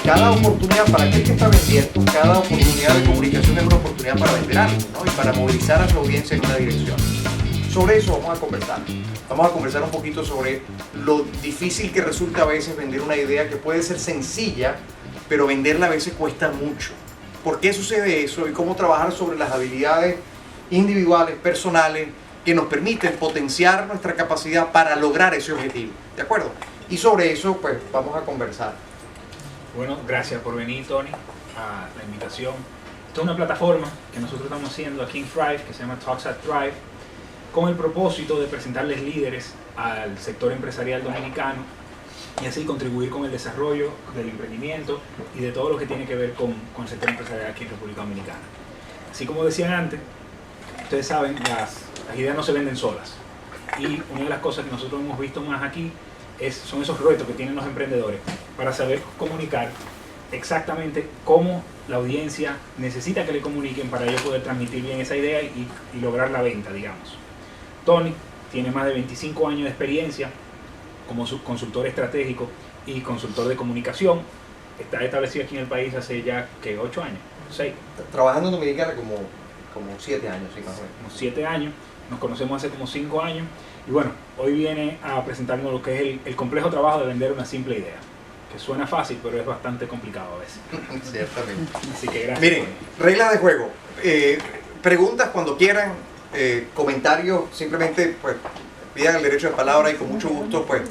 Cada oportunidad para aquel que está vendiendo, cada oportunidad de comunicación es una oportunidad para vender algo, ¿no? Y para movilizar a su audiencia en una dirección. Sobre eso vamos a conversar. Vamos a conversar un poquito sobre lo difícil que resulta a veces vender una idea que puede ser sencilla, pero venderla a veces cuesta mucho. ¿Por qué sucede eso? Y cómo trabajar sobre las habilidades individuales, personales, que nos permiten potenciar nuestra capacidad para lograr ese objetivo. ¿De acuerdo? Y sobre eso, pues, vamos a conversar. Bueno, gracias por venir, Tony, a la invitación. Esta es una plataforma que nosotros estamos haciendo aquí en Thrive, que se llama Talks at Thrive, con el propósito de presentarles líderes al sector empresarial dominicano y así contribuir con el desarrollo del emprendimiento y de todo lo que tiene que ver con el sector empresarial aquí en República Dominicana. Así como decían antes, ustedes saben, las ideas no se venden solas. Y una de las cosas que nosotros hemos visto más aquí son esos retos que tienen los emprendedores para saber comunicar exactamente cómo la audiencia necesita que le comuniquen para ellos poder transmitir bien esa idea y lograr la venta, digamos. Tony tiene más de 25 años de experiencia como consultor estratégico y consultor de comunicación. Está establecido aquí en el país hace ya, ¿qué? 8 años, 6. Trabajando en Dominicana como 7 años, sí, más o menos. Como 7 años, nos conocemos hace como 5 años. Y bueno, hoy viene a presentarnos lo que es el complejo trabajo de vender una simple idea, que suena fácil, pero es bastante complicado a veces. Ciertamente. Así que gracias. Miren, reglas de juego. Preguntas cuando quieran, comentarios, simplemente pues pidan el derecho de palabra y con mucho gusto pues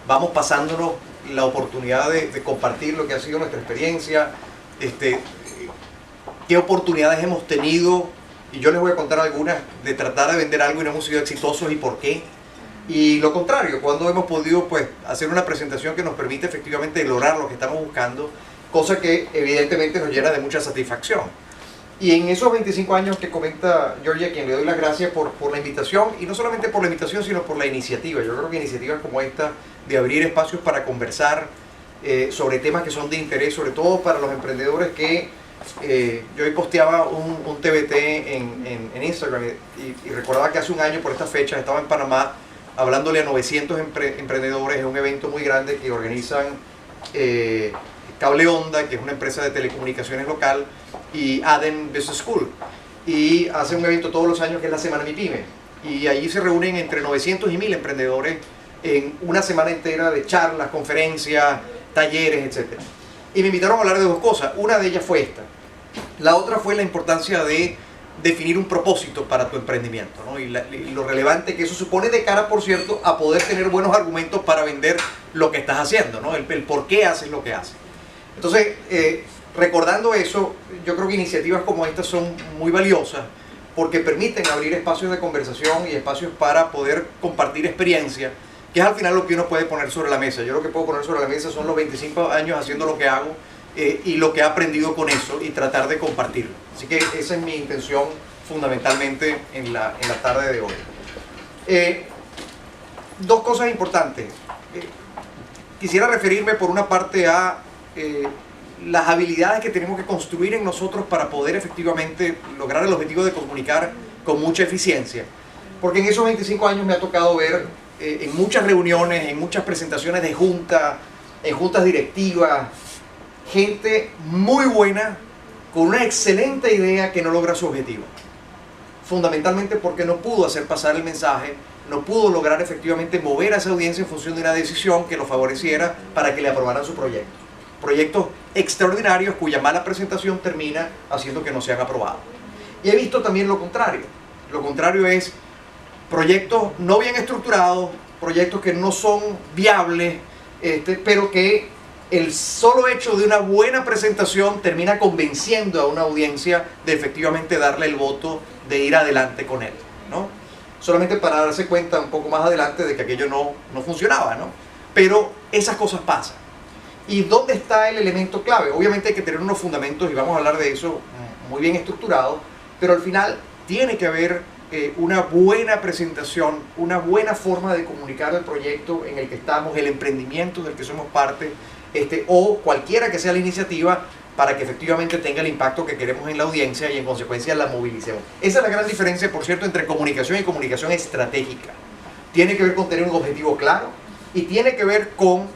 vamos pasándonos la oportunidad de compartir lo que ha sido nuestra experiencia, qué oportunidades hemos tenido. Y yo les voy a contar algunas de tratar de vender algo y no hemos sido exitosos y por qué. Y lo contrario, cuando hemos podido pues hacer una presentación que nos permite efectivamente lograr lo que estamos buscando, cosa que evidentemente nos llena de mucha satisfacción. Y en esos 25 años que comenta Georgie, a quien le doy las gracias por la invitación, y no solamente por la invitación, sino por la iniciativa. Yo creo que iniciativas como esta, de abrir espacios para conversar sobre temas que son de interés, sobre todo para los emprendedores que... yo hoy posteaba un TBT en Instagram y recordaba que hace un año por esta fecha estaba en Panamá hablándole a 900 emprendedores en un evento muy grande que organizan Cable Onda, que es una empresa de telecomunicaciones local, y Aden Business School, y hace un evento todos los años que es la Semana MIPYME, y allí se reúnen entre 900 y 1000 emprendedores en una semana entera de charlas, conferencias, talleres, etc. Y me invitaron a hablar de dos cosas. Una de ellas fue esta. La otra fue la importancia de definir un propósito para tu emprendimiento, ¿no? Y lo relevante que eso supone de cara, por cierto, a poder tener buenos argumentos para vender lo que estás haciendo, ¿no? El por qué haces lo que haces. Entonces, recordando eso, yo creo que iniciativas como estas son muy valiosas porque permiten abrir espacios de conversación y espacios para poder compartir experiencias, que es al final lo que uno puede poner sobre la mesa. Yo lo que puedo poner sobre la mesa son los 25 años haciendo lo que hago y lo que he aprendido con eso y tratar de compartirlo. Así que esa es mi intención fundamentalmente en la tarde de hoy. Dos cosas importantes. Quisiera referirme por una parte a las habilidades que tenemos que construir en nosotros para poder efectivamente lograr el objetivo de comunicar con mucha eficiencia. Porque en esos 25 años me ha tocado ver en muchas reuniones, en muchas presentaciones de junta, en juntas directivas, gente muy buena con una excelente idea que no logra su objetivo. Fundamentalmente porque no pudo hacer pasar el mensaje, no pudo lograr efectivamente mover a esa audiencia en función de una decisión que lo favoreciera para que le aprobaran su proyecto. Proyectos extraordinarios cuya mala presentación termina haciendo que no sean aprobados. Y he visto también lo contrario. Lo contrario es proyectos no bien estructurados, proyectos que no son viables, pero que el solo hecho de una buena presentación termina convenciendo a una audiencia de efectivamente darle el voto de ir adelante con él, ¿no? Solamente para darse cuenta un poco más adelante de que aquello no funcionaba, ¿no? Pero esas cosas pasan. ¿Y dónde está el elemento clave? Obviamente hay que tener unos fundamentos, y vamos a hablar de eso, muy bien estructurados, pero al final tiene que haber una buena presentación, una buena forma de comunicar el proyecto en el que estamos, el emprendimiento del que somos parte, o cualquiera que sea la iniciativa, para que efectivamente tenga el impacto que queremos en la audiencia y en consecuencia la movilicemos. Esa es la gran diferencia, por cierto, entre comunicación y comunicación estratégica. Tiene que ver con tener un objetivo claro, y tiene que ver con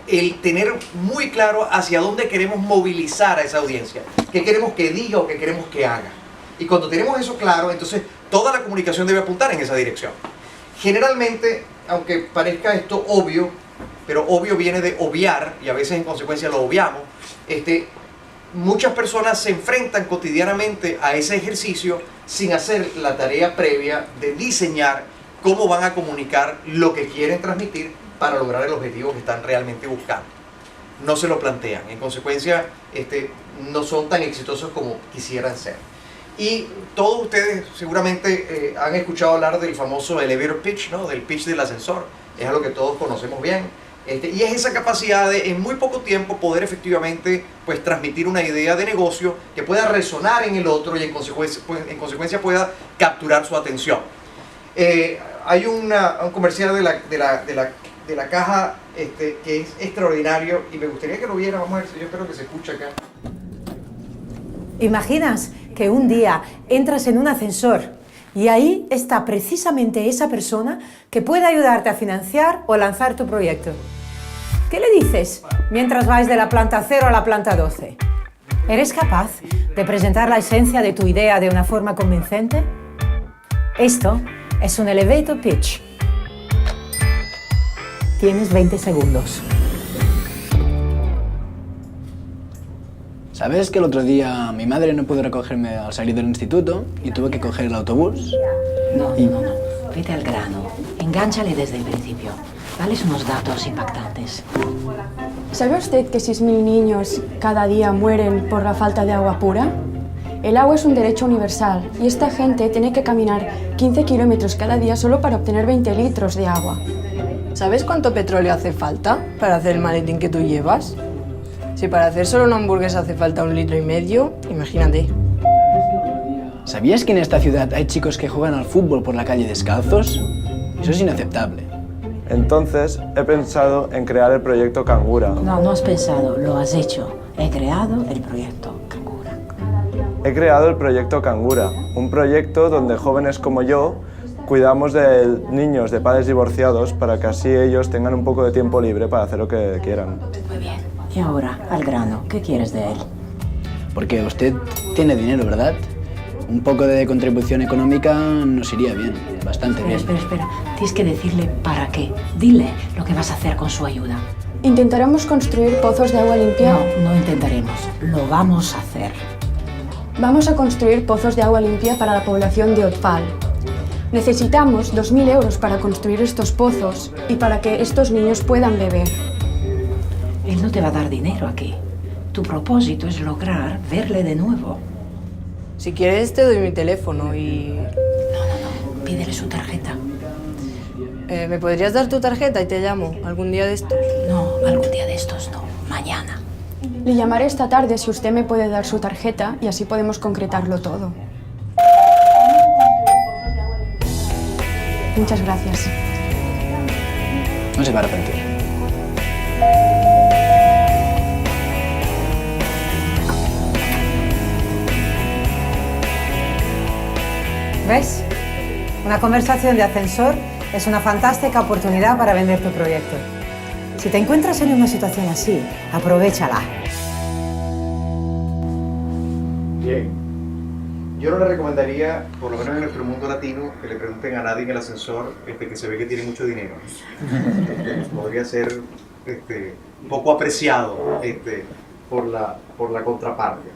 el tener muy claro hacia dónde queremos movilizar a esa audiencia, qué queremos que diga o qué queremos que haga. Y cuando tenemos eso claro, entonces toda la comunicación debe apuntar en esa dirección. Generalmente, aunque parezca esto obvio, pero obvio viene de obviar, y a veces en consecuencia lo obviamos, muchas personas se enfrentan cotidianamente a ese ejercicio sin hacer la tarea previa de diseñar cómo van a comunicar lo que quieren transmitir para lograr el objetivo que están realmente buscando. No se lo plantean, en consecuencia no son tan exitosos como quisieran ser. Y todos ustedes seguramente han escuchado hablar del famoso elevator pitch, ¿no? Del pitch del ascensor. Es algo que todos conocemos bien. Y es esa capacidad de en muy poco tiempo poder efectivamente pues, transmitir una idea de negocio que pueda resonar en el otro y en consecuencia pueda capturar su atención. Hay un comercial de la caja que es extraordinario y me gustaría que lo viera. Vamos a ver si yo espero que se escuche acá. ¿Imaginas que un día entras en un ascensor y ahí está precisamente esa persona que puede ayudarte a financiar o lanzar tu proyecto? ¿Qué le dices mientras vais de la planta 0 a la planta 12? ¿Eres capaz de presentar la esencia de tu idea de una forma convincente? Esto es un elevator pitch. Tienes 20 segundos. ¿Sabes que el otro día mi madre no pudo recogerme al salir del instituto y tuve que coger el autobús? No. Vete al grano. Engánchale desde el principio. Dales unos datos impactantes. ¿Sabe usted que 6.000 niños cada día mueren por la falta de agua pura? El agua es un derecho universal y esta gente tiene que caminar 15 kilómetros cada día solo para obtener 20 litros de agua. ¿Sabes cuánto petróleo hace falta para hacer el maletín que tú llevas? Si para hacer solo una hamburguesa hace falta 1,5 litros, imagínate. ¿Sabías que en esta ciudad hay chicos que juegan al fútbol por la calle descalzos? Eso es inaceptable. Entonces he pensado en crear el proyecto Cangura. No has pensado, lo has hecho. He creado el proyecto Cangura. He creado el proyecto Cangura, un proyecto donde jóvenes como yo cuidamos de niños de padres divorciados para que así ellos tengan un poco de tiempo libre para hacer lo que quieran. Muy bien. Y ahora, al grano, ¿qué quieres de él? Porque usted tiene dinero, ¿verdad? Un poco de contribución económica nos iría bien, bastante bien. Espera. Tienes que decirle para qué. Dile lo que vas a hacer con su ayuda. Intentaremos construir pozos de agua limpia. No intentaremos. Lo vamos a hacer. Vamos a construir pozos de agua limpia para la población de Otfal. Necesitamos 2.000 euros para construir estos pozos y para que estos niños puedan beber. Él no te va a dar dinero aquí. Tu propósito es lograr verle de nuevo. Si quieres te doy mi teléfono y... No. Pídele su tarjeta. ¿Me podrías dar tu tarjeta y te llamo algún día de estos? No, algún día de estos no. Mañana. Le llamaré esta tarde si usted me puede dar su tarjeta y así podemos concretarlo todo. Muchas gracias. No se va a arrepentir. ¿Ves? Una conversación de ascensor es una fantástica oportunidad para vender tu proyecto. Si te encuentras en una situación así, aprovéchala. Bien. Yo no le recomendaría, por lo menos en nuestro mundo latino, que le pregunten a nadie en el ascensor que se ve que tiene mucho dinero. Podría ser poco apreciado por la contraparte.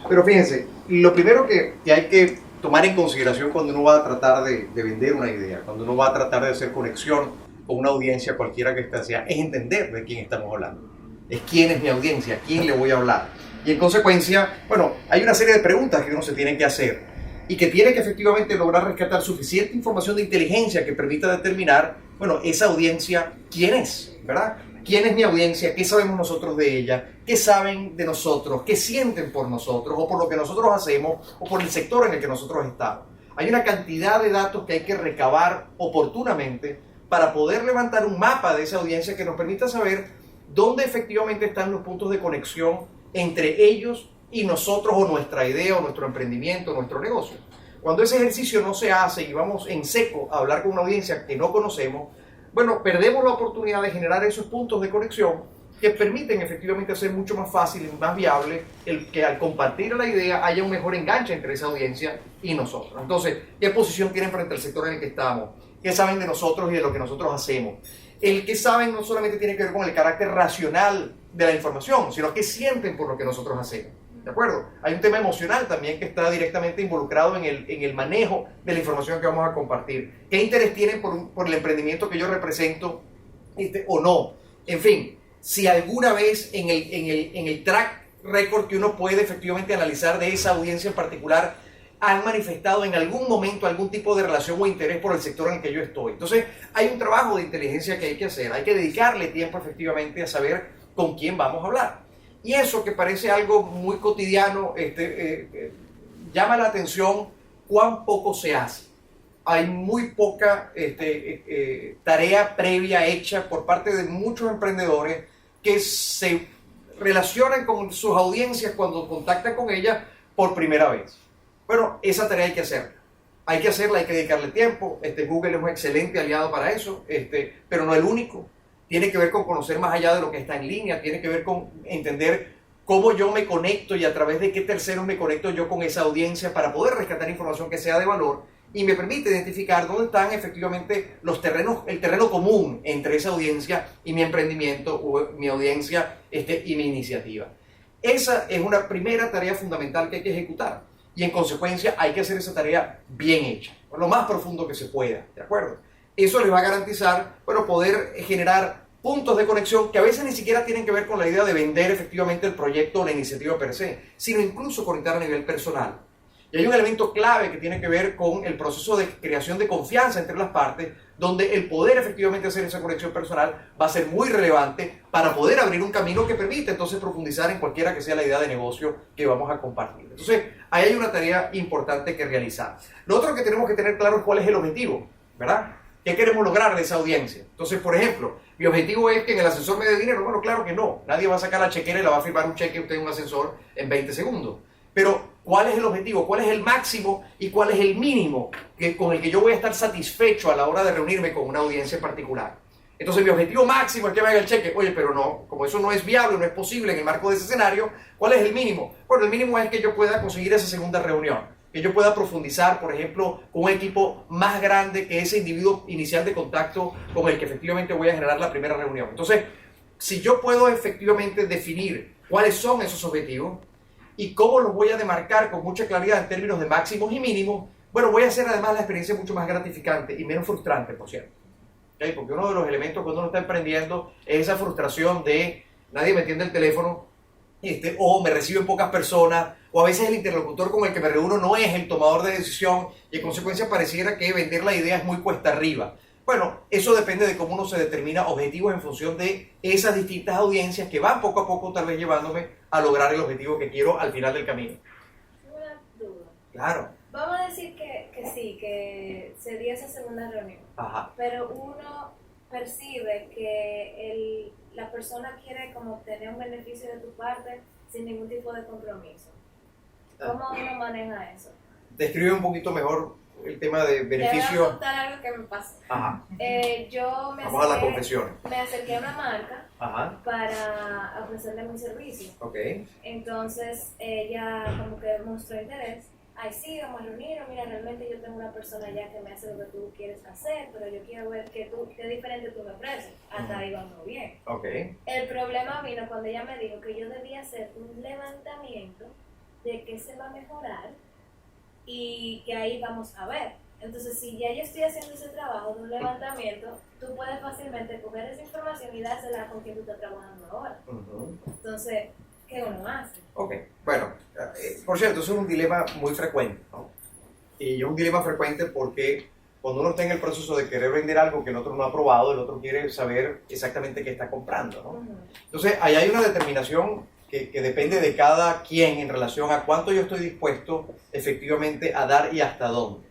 Pero fíjense, lo primero que hay que tomar en consideración cuando uno va a tratar de vender una idea, cuando uno va a tratar de hacer conexión con una audiencia cualquiera que ésta sea, es entender de quién estamos hablando. Es quién es mi audiencia, a quién le voy a hablar. Y en consecuencia, bueno, hay una serie de preguntas que uno se tiene que hacer y que tiene que efectivamente lograr rescatar suficiente información de inteligencia que permita determinar, bueno, esa audiencia, ¿quién es? ¿Verdad? ¿Quién es mi audiencia? ¿Qué sabemos nosotros de ella? ¿Qué saben de nosotros? ¿Qué sienten por nosotros? ¿O por lo que nosotros hacemos? ¿O por el sector en el que nosotros estamos? Hay una cantidad de datos que hay que recabar oportunamente para poder levantar un mapa de esa audiencia que nos permita saber dónde efectivamente están los puntos de conexión entre ellos y nosotros, o nuestra idea, o nuestro emprendimiento, o nuestro negocio. Cuando ese ejercicio no se hace y vamos en seco a hablar con una audiencia que no conocemos, bueno, perdemos la oportunidad de generar esos puntos de conexión que permiten efectivamente hacer mucho más fácil y más viable el que al compartir la idea haya un mejor enganche entre esa audiencia y nosotros. Entonces, ¿qué posición tienen frente al sector en el que estamos? ¿Qué saben de nosotros y de lo que nosotros hacemos? El que saben no solamente tiene que ver con el carácter racional de la información, sino que sienten por lo que nosotros hacemos. ¿De acuerdo? Hay un tema emocional también que está directamente involucrado en el manejo de la información que vamos a compartir. ¿Qué interés tienen por el emprendimiento que yo represento o no? En fin, si alguna vez en el track record que uno puede efectivamente analizar de esa audiencia en particular, han manifestado en algún momento algún tipo de relación o interés por el sector en el que yo estoy. Entonces, hay un trabajo de inteligencia que hay que hacer. Hay que dedicarle tiempo efectivamente a saber con quién vamos a hablar. Y eso que parece algo muy cotidiano, llama la atención cuán poco se hace. Hay muy poca tarea previa hecha por parte de muchos emprendedores que se relacionan con sus audiencias cuando contactan con ellas por primera vez. Bueno, esa tarea hay que hacerla. Hay que hacerla, hay que dedicarle tiempo. Google es un excelente aliado para eso, pero no el único. Tiene que ver con conocer más allá de lo que está en línea, tiene que ver con entender cómo yo me conecto y a través de qué terceros me conecto yo con esa audiencia para poder rescatar información que sea de valor y me permite identificar dónde están efectivamente los terrenos, el terreno común entre esa audiencia y mi emprendimiento o mi audiencia y mi iniciativa. Esa es una primera tarea fundamental que hay que ejecutar y en consecuencia hay que hacer esa tarea bien hecha, lo más profundo que se pueda, ¿de acuerdo? Eso les va a garantizar, bueno, poder generar puntos de conexión que a veces ni siquiera tienen que ver con la idea de vender efectivamente el proyecto o la iniciativa per se, sino incluso conectar a nivel personal. Y hay un elemento clave que tiene que ver con el proceso de creación de confianza entre las partes, donde el poder efectivamente hacer esa conexión personal va a ser muy relevante para poder abrir un camino que permite entonces profundizar en cualquiera que sea la idea de negocio que vamos a compartir. Entonces, ahí hay una tarea importante que realizar. Lo otro que tenemos que tener claro es cuál es el objetivo, ¿verdad? ¿Qué queremos lograr de esa audiencia? Entonces, por ejemplo, mi objetivo es que en el ascensor me dé dinero. Bueno, claro que no. Nadie va a sacar la chequera y le va a firmar un cheque a usted en un ascensor en 20 segundos. Pero, ¿cuál es el objetivo? ¿Cuál es el máximo y cuál es el mínimo con el que yo voy a estar satisfecho a la hora de reunirme con una audiencia en particular? Entonces, mi objetivo máximo es que me haga el cheque. Oye, pero no, como eso no es viable, no es posible en el marco de ese escenario, ¿cuál es el mínimo? Bueno, el mínimo es que yo pueda conseguir esa segunda reunión. Que yo pueda profundizar, por ejemplo, con un equipo más grande que ese individuo inicial de contacto con el que efectivamente voy a generar la primera reunión. Entonces, si yo puedo efectivamente definir cuáles son esos objetivos y cómo los voy a demarcar con mucha claridad en términos de máximos y mínimos, bueno, voy a hacer además la experiencia mucho más gratificante y menos frustrante, por cierto. ¿Okay? Porque uno de los elementos cuando uno está emprendiendo es esa frustración de nadie me atiende el teléfono, o me reciben pocas personas, o a veces el interlocutor con el que me reúno no es el tomador de decisión y en consecuencia pareciera que vender la idea es muy cuesta arriba. Bueno, eso depende de cómo uno se determina objetivos en función de esas distintas audiencias que van poco a poco tal vez llevándome a lograr el objetivo que quiero al final del camino. Una duda. Claro. Vamos a decir que sí, que se dio esa segunda reunión. Ajá. Pero uno percibe que la persona quiere como obtener un beneficio de tu parte sin ningún tipo de compromiso. ¿Cómo uno maneja eso? Describe un poquito mejor el tema de Te voy beneficio. a contar algo que me pasó. Ajá. Vamos a la confesión. Me acerqué a una marca Ajá. para ofrecerle mi servicio. Ok. Entonces ella como que mostró interés. Ay, sí, vamos a reunirnos. Mira, realmente yo tengo una persona ya que me hace lo que tú quieres hacer, pero yo quiero ver qué diferente tú me ofreces. Hasta ahí vamos bien. Ok. El problema vino cuando ella me dijo que yo debía hacer un levantamiento de qué se va a mejorar y que ahí vamos a ver. Entonces, si ya yo estoy haciendo ese trabajo de un levantamiento, tú puedes fácilmente coger esa información y dársela con quien tú estás trabajando ahora. Entonces, ¿qué uno hace? Ok, bueno, por cierto, eso es un dilema muy frecuente, ¿no? Y es un dilema frecuente porque cuando uno está en el proceso de querer vender algo que el otro no ha probado, el otro quiere saber exactamente qué está comprando, ¿no? Entonces, ahí hay una determinación que depende de cada quien en relación a cuánto yo estoy dispuesto efectivamente a dar y hasta dónde.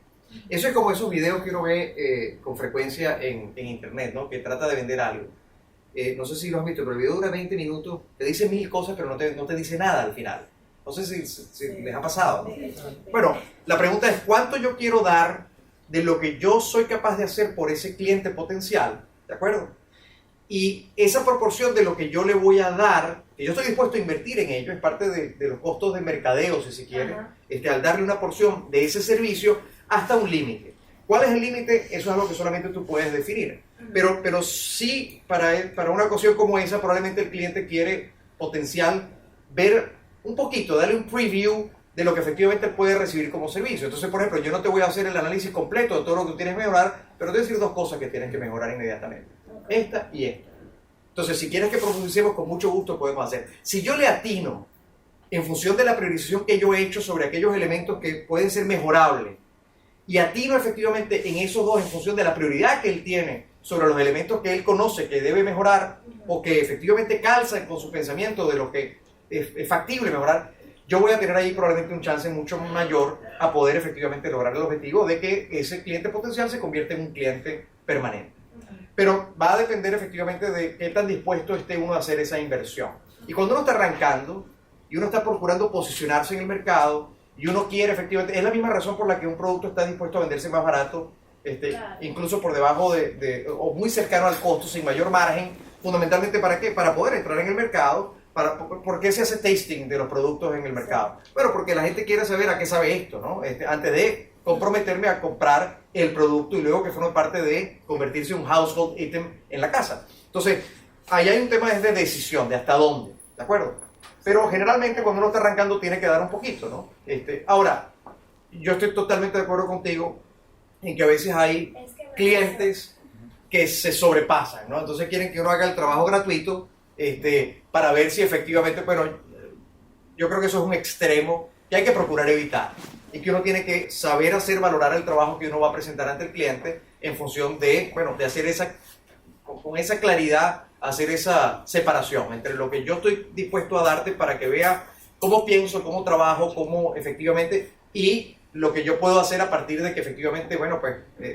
Eso es como esos videos que uno ve con frecuencia en internet, ¿no? Que trata de vender algo. No sé si lo has visto, pero el video dura 20 minutos, te dice 1000 cosas, pero no te dice nada al final. No sé si les ha pasado, ¿no? Bueno, la pregunta es, ¿cuánto yo quiero dar de lo que yo soy capaz de hacer por ese cliente potencial ¿de acuerdo? Y esa proporción de lo que yo le voy a dar, que yo estoy dispuesto a invertir en ello, es parte de los costos de mercadeo, si se quiere, al darle una porción de ese servicio hasta un límite. ¿Cuál es el límite? Eso es algo que solamente tú puedes definir. Pero sí, para una ocasión como esa, probablemente el cliente quiere potencial ver un poquito, darle un preview de lo que efectivamente puede recibir como servicio. Entonces, por ejemplo, yo no te voy a hacer el análisis completo de todo lo que tú tienes que mejorar, pero te voy a decir dos cosas que tienes que mejorar inmediatamente. Esta y esta. Entonces, si quieres que profundicemos, con mucho gusto podemos hacer. Si yo le atino, en función de la priorización que yo he hecho sobre aquellos elementos que pueden ser mejorables, y atino efectivamente en esos dos en función de la prioridad que él tiene sobre los elementos que él conoce que debe mejorar o que efectivamente calzan con su pensamiento de lo que es factible mejorar, yo voy a tener ahí probablemente un chance mucho mayor a poder efectivamente lograr el objetivo de que ese cliente potencial se convierta en un cliente permanente. Pero va a depender efectivamente de qué tan dispuesto esté uno a hacer esa inversión. Y cuando uno está arrancando y uno está procurando posicionarse en el mercado y uno quiere efectivamente, es la misma razón por la que un producto está dispuesto a venderse más barato, claro, incluso por debajo o muy cercano al costo, sin mayor margen, fundamentalmente ¿para qué? Para poder entrar en el mercado. ¿Por qué se hace tasting de los productos en el mercado? Bueno, porque la gente quiere saber a qué sabe esto, ¿no? Antes de comprometerme a comprar el producto y luego que forme parte de convertirse en un household item en la casa. Entonces, ahí hay un tema de decisión, de hasta dónde, ¿de acuerdo? Pero generalmente cuando uno está arrancando tiene que dar un poquito, ¿no? Ahora, yo estoy totalmente de acuerdo contigo en que a veces hay clientes que se sobrepasan, ¿no? Entonces quieren que uno haga el trabajo gratuito para ver si efectivamente, bueno, yo creo que eso es un extremo que hay que procurar evitar y que uno tiene que saber hacer valorar el trabajo que uno va a presentar ante el cliente en función de, bueno, de hacer con esa claridad, hacer esa separación entre lo que yo estoy dispuesto a darte para que vea cómo pienso, cómo trabajo, cómo efectivamente, y lo que yo puedo hacer a partir de que efectivamente, bueno, pues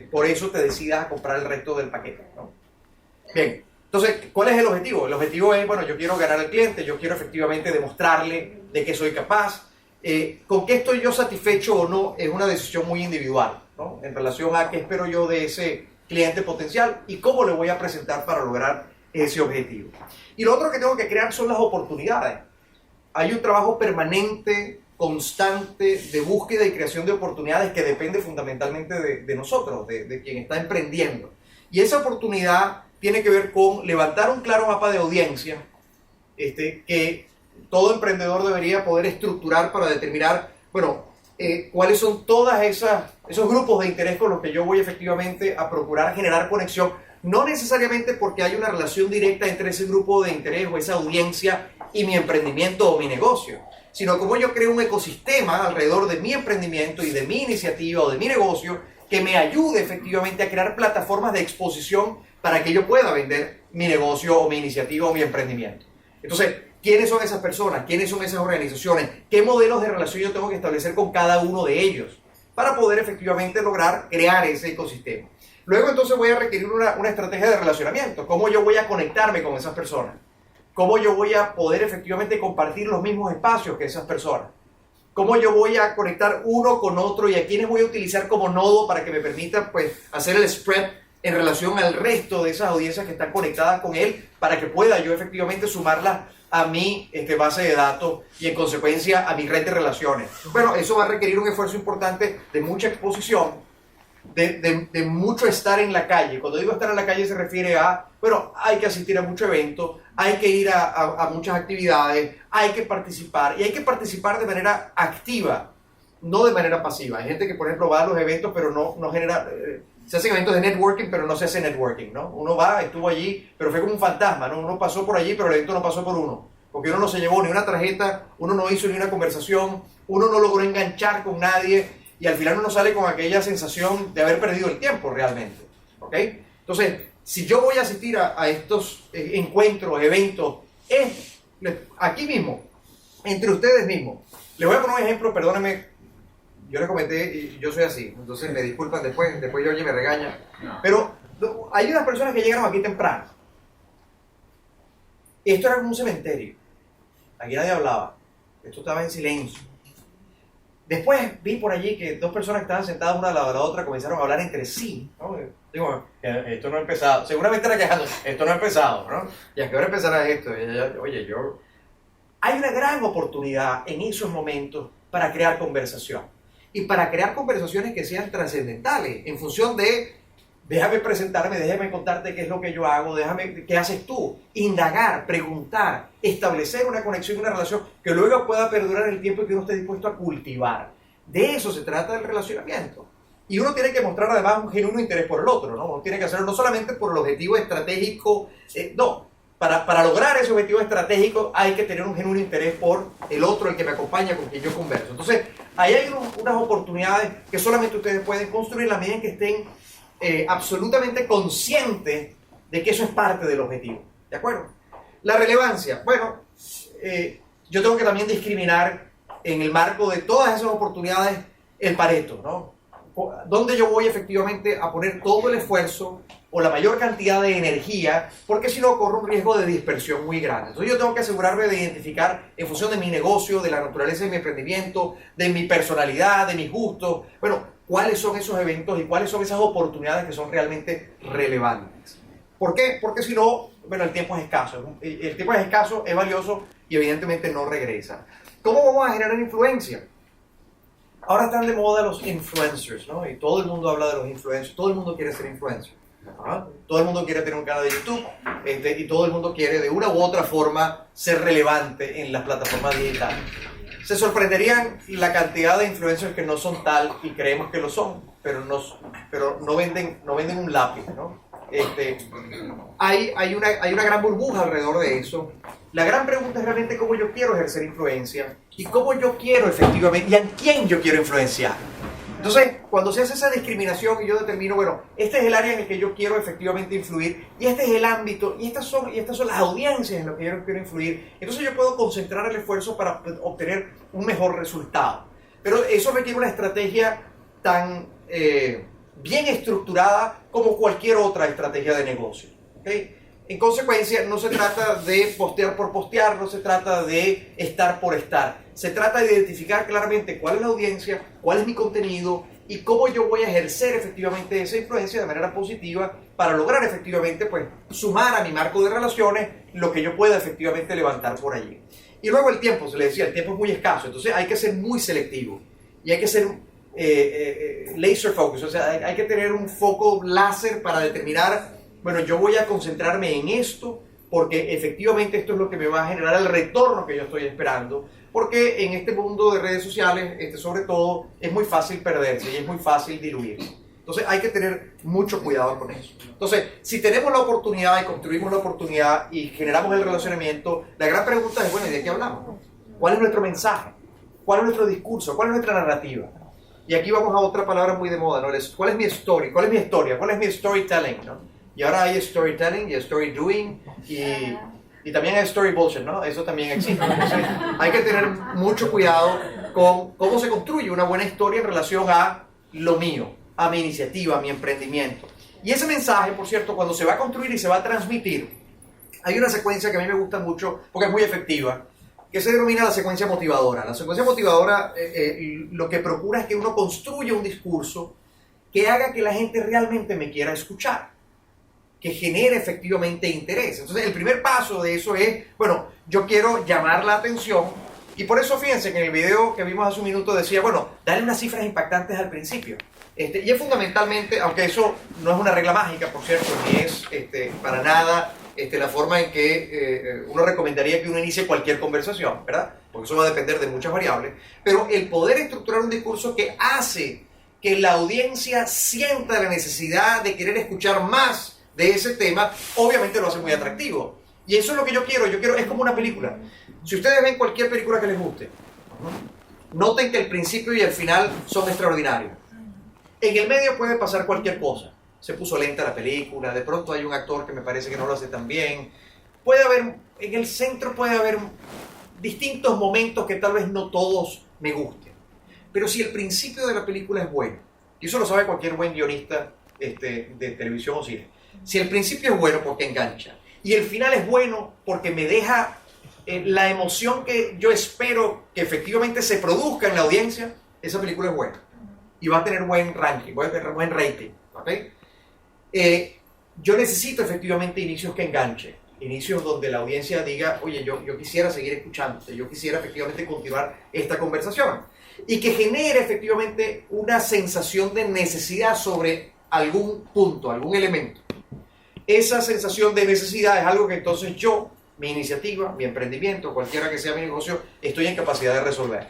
por eso te decidas a comprar el resto del paquete, ¿no? Bien. Entonces, ¿cuál es el objetivo? El objetivo es, bueno, yo quiero ganar al cliente, yo quiero efectivamente demostrarle de que soy capaz. ¿Con qué estoy yo satisfecho o no? Es una decisión muy individual, ¿no? En relación a qué espero yo de ese cliente potencial y cómo le voy a presentar para lograr ese objetivo. Y lo otro que tengo que crear son las oportunidades. Hay un trabajo permanente, constante, de búsqueda y creación de oportunidades que depende fundamentalmente de nosotros, de quien está emprendiendo. Y esa oportunidad tiene que ver con levantar un claro mapa de audiencia que todo emprendedor debería poder estructurar para determinar, bueno, cuáles son todas esos grupos de interés con los que yo voy efectivamente a procurar generar conexión, no necesariamente porque hay una relación directa entre ese grupo de interés o esa audiencia y mi emprendimiento o mi negocio, sino como yo creo un ecosistema alrededor de mi emprendimiento y de mi iniciativa o de mi negocio que me ayude efectivamente a crear plataformas de exposición para que yo pueda vender mi negocio o mi iniciativa o mi emprendimiento. Entonces, ¿quiénes son esas personas? ¿Quiénes son esas organizaciones? ¿Qué modelos de relación yo tengo que establecer con cada uno de ellos para poder efectivamente lograr crear ese ecosistema? Luego entonces voy a requerir una estrategia de relacionamiento. ¿Cómo yo voy a conectarme con esas personas? ¿Cómo yo voy a poder efectivamente compartir los mismos espacios que esas personas? ¿Cómo yo voy a conectar uno con otro y a quiénes voy a utilizar como nodo para que me permita pues, hacer el spread en relación al resto de esas audiencias que están conectadas con él para que pueda yo efectivamente sumarlas a mi base de datos y en consecuencia a mi red de relaciones? Bueno, eso va a requerir un esfuerzo importante de mucha exposición, de mucho estar en la calle. Cuando digo estar en la calle se refiere a, bueno, hay que asistir a muchos eventos, hay que ir a muchas actividades, hay que participar y hay que participar de manera activa, no de manera pasiva. Hay gente que, por ejemplo, va a los eventos pero no genera... se hacen eventos de networking, pero no se hace networking, ¿no? Uno va, estuvo allí, pero fue como un fantasma, ¿no? Uno pasó por allí, pero el evento no pasó por uno. Porque uno no se llevó ni una tarjeta, uno no hizo ni una conversación, uno no logró enganchar con nadie, y al final uno sale con aquella sensación de haber perdido el tiempo realmente, ¿ok? Entonces, si yo voy a asistir a estos encuentros, eventos, aquí mismo, entre ustedes mismos. Les voy a poner un ejemplo, perdónenme. Yo les comenté, y yo soy así, entonces me disculpan después Georgie me regaña. No. Pero hay unas personas que llegaron aquí temprano. Esto era como un cementerio. Aquí nadie hablaba. Esto estaba en silencio. Después vi por allí que dos personas que estaban sentadas una al lado de la otra comenzaron a hablar entre sí, ¿no? Digo, esto no ha empezado. Seguramente era quejando, esto no ha empezado, ¿no? ¿Y a qué hora empezará esto? Y ella, oye, yo... Hay una gran oportunidad en esos momentos para crear conversación. Y para crear conversaciones que sean trascendentales, en función de, déjame presentarme, déjame contarte qué es lo que yo hago, déjame, qué haces tú. Indagar, preguntar, establecer una conexión y una relación que luego pueda perdurar en el tiempo y que uno esté dispuesto a cultivar. De eso se trata el relacionamiento. Y uno tiene que mostrar además un genuino interés por el otro, ¿no? Uno tiene que hacerlo no solamente por el objetivo estratégico, no. Para lograr ese objetivo estratégico hay que tener un genuino interés por el otro, el que me acompaña, con quien yo converso. Entonces, ahí hay unas oportunidades que solamente ustedes pueden construir en la medida en que estén absolutamente conscientes de que eso es parte del objetivo. ¿De acuerdo? La relevancia. Bueno, yo tengo que también discriminar en el marco de todas esas oportunidades el Pareto, ¿no? ¿Dónde yo voy efectivamente a poner todo el esfuerzo o la mayor cantidad de energía? Porque si no, corro un riesgo de dispersión muy grande. Entonces yo tengo que asegurarme de identificar en función de mi negocio, de la naturaleza de mi emprendimiento, de mi personalidad, de mis gustos, bueno, cuáles son esos eventos y cuáles son esas oportunidades que son realmente relevantes. ¿Por qué? Porque si no, bueno, el tiempo es escaso. El tiempo es escaso, es valioso y evidentemente no regresa. ¿Cómo vamos a generar influencia? Ahora están de moda los influencers, ¿no? Y todo el mundo habla de los influencers, todo el mundo quiere ser influencer. ¿Ah? Todo el mundo quiere tener un canal de YouTube y todo el mundo quiere de una u otra forma ser relevante en las plataformas digitales. Se sorprenderían la cantidad de influencers que no son tal y creemos que lo son, pero no venden un lápiz, ¿no? Hay una gran burbuja alrededor de eso. La gran pregunta es realmente cómo yo quiero ejercer influencia y cómo yo quiero efectivamente y a quién yo quiero influenciar. Entonces, cuando se hace esa discriminación y yo determino, bueno, este es el área en el que yo quiero efectivamente influir y este es el ámbito y estas son las audiencias en las que yo quiero influir, entonces yo puedo concentrar el esfuerzo para obtener un mejor resultado. Pero eso requiere una estrategia tan bien estructurada como cualquier otra estrategia de negocio, ¿okay? En consecuencia, no se trata de postear por postear, no se trata de estar por estar. Se trata de identificar claramente cuál es la audiencia, cuál es mi contenido y cómo yo voy a ejercer efectivamente esa influencia de manera positiva para lograr efectivamente pues, sumar a mi marco de relaciones lo que yo pueda efectivamente levantar por allí. Y luego el tiempo, se le decía, el tiempo es muy escaso, entonces hay que ser muy selectivo y hay que ser laser focus, o sea, hay que tener un foco láser para determinar, bueno, yo voy a concentrarme en esto porque efectivamente esto es lo que me va a generar el retorno que yo estoy esperando, porque en este mundo de redes sociales, sobre todo, es muy fácil perderse y es muy fácil diluirse. Entonces hay que tener mucho cuidado con eso. Entonces, si tenemos la oportunidad y construimos la oportunidad y generamos el relacionamiento, la gran pregunta es, bueno, ¿y de qué hablamos? ¿Cuál es nuestro mensaje? ¿Cuál es nuestro discurso? ¿Cuál es nuestra narrativa? Y aquí vamos a otra palabra muy de moda, ¿no? ¿Cuál es mi story? ¿Cuál es mi historia? ¿Cuál es mi storytelling? ¿No? Y ahora hay storytelling y story doing y también hay story bullshit, ¿no? Eso también existe. Entonces, hay que tener mucho cuidado con cómo se construye una buena historia en relación a lo mío, a mi iniciativa, a mi emprendimiento. Y ese mensaje, por cierto, cuando se va a construir y se va a transmitir, hay una secuencia que a mí me gusta mucho porque es muy efectiva, que se denomina la secuencia motivadora. La secuencia motivadora lo que procura es que uno construya un discurso que haga que la gente realmente me quiera escuchar, que genere efectivamente interés. Entonces, el primer paso de eso es, bueno, yo quiero llamar la atención y por eso fíjense que en el video que vimos hace un minuto decía, bueno, dale unas cifras impactantes al principio. Y es fundamentalmente, aunque eso no es una regla mágica, por cierto, ni es para nada la forma en que uno recomendaría que uno inicie cualquier conversación, ¿verdad? Porque eso va a depender de muchas variables, pero el poder estructurar un discurso que hace que la audiencia sienta la necesidad de querer escuchar más de ese tema, obviamente lo hace muy atractivo. Y eso es lo que yo quiero, es como una película. Si ustedes ven cualquier película que les guste, noten que el principio y el final son extraordinarios. En el medio puede pasar cualquier cosa. Se puso lenta la película, de pronto hay un actor que me parece que no lo hace tan bien. Puede haber, en el centro puede haber distintos momentos que tal vez no todos me gusten. Pero si el principio de la película es bueno, y eso lo sabe cualquier buen guionista de televisión o cine, si el principio es bueno porque engancha, y el final es bueno porque me deja la emoción que yo espero que efectivamente se produzca en la audiencia, esa película es buena. Y va a tener buen ranking, va a tener buen rating. ¿Okay? yo necesito efectivamente inicios que enganchen, inicios donde la audiencia diga, oye, yo quisiera seguir escuchándote, yo quisiera efectivamente continuar esta conversación, y que genere efectivamente una sensación de necesidad sobre algún punto, algún elemento. Esa sensación de necesidad es algo que entonces yo, mi iniciativa, mi emprendimiento, cualquiera que sea mi negocio, estoy en capacidad de resolver.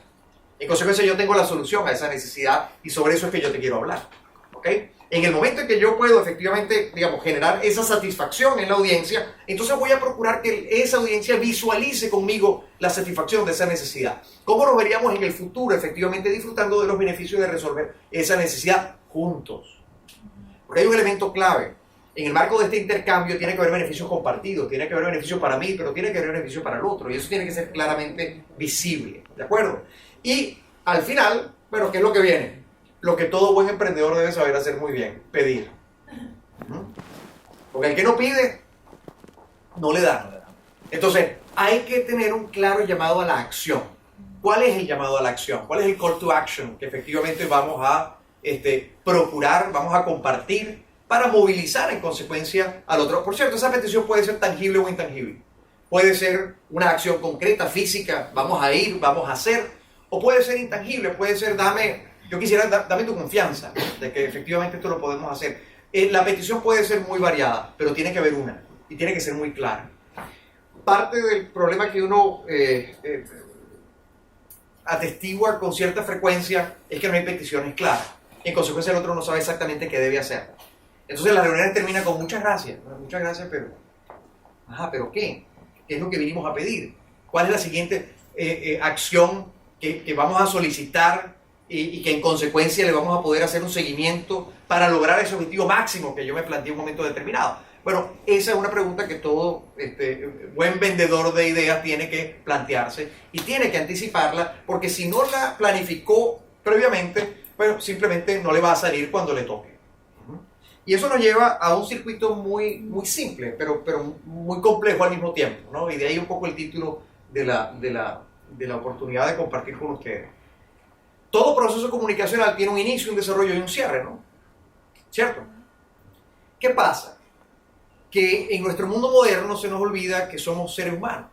En consecuencia, yo tengo la solución a esa necesidad y sobre eso es que yo te quiero hablar. ¿Ok? En el momento en que yo puedo efectivamente, digamos, generar esa satisfacción en la audiencia, entonces voy a procurar que esa audiencia visualice conmigo la satisfacción de esa necesidad. ¿Cómo nos veríamos en el futuro efectivamente disfrutando de los beneficios de resolver esa necesidad juntos? Porque hay un elemento clave. En el marco de este intercambio tiene que haber beneficios compartidos, tiene que haber beneficios para mí, pero tiene que haber beneficios para el otro. Y eso tiene que ser claramente visible. ¿De acuerdo? Y al final, bueno, ¿qué es lo que viene? Lo que todo buen emprendedor debe saber hacer muy bien, pedir. Porque el que no pide, no le da. Entonces, hay que tener un claro llamado a la acción. ¿Cuál es el llamado a la acción? ¿Cuál es el call to action que efectivamente vamos a procurar, vamos a compartir para movilizar en consecuencia al otro? Por cierto, esa petición puede ser tangible o intangible. Puede ser una acción concreta, física, vamos a ir, vamos a hacer, o puede ser intangible, puede ser dame tu confianza de que efectivamente esto lo podemos hacer. La petición puede ser muy variada, pero tiene que haber una y tiene que ser muy clara. Parte del problema que uno atestigua con cierta frecuencia es que no hay peticiones claras. En consecuencia, el otro no sabe exactamente qué debe hacer. Entonces la reunión termina con muchas gracias, pero ¿pero qué? ¿Qué es lo que vinimos a pedir? ¿Cuál es la siguiente acción que vamos a solicitar y que en consecuencia le vamos a poder hacer un seguimiento para lograr ese objetivo máximo que yo me planteé en un momento determinado? Bueno, esa es una pregunta que todo buen vendedor de ideas tiene que plantearse y tiene que anticiparla, porque si no la planificó previamente, bueno, simplemente no le va a salir cuando le toque. Y eso nos lleva a un circuito muy, muy simple, pero muy complejo al mismo tiempo, ¿no? Y de ahí un poco el título de la oportunidad de compartir con ustedes. Todo proceso comunicacional tiene un inicio, un desarrollo y un cierre, ¿no? ¿Cierto? ¿Qué pasa? Que en nuestro mundo moderno se nos olvida que somos seres humanos.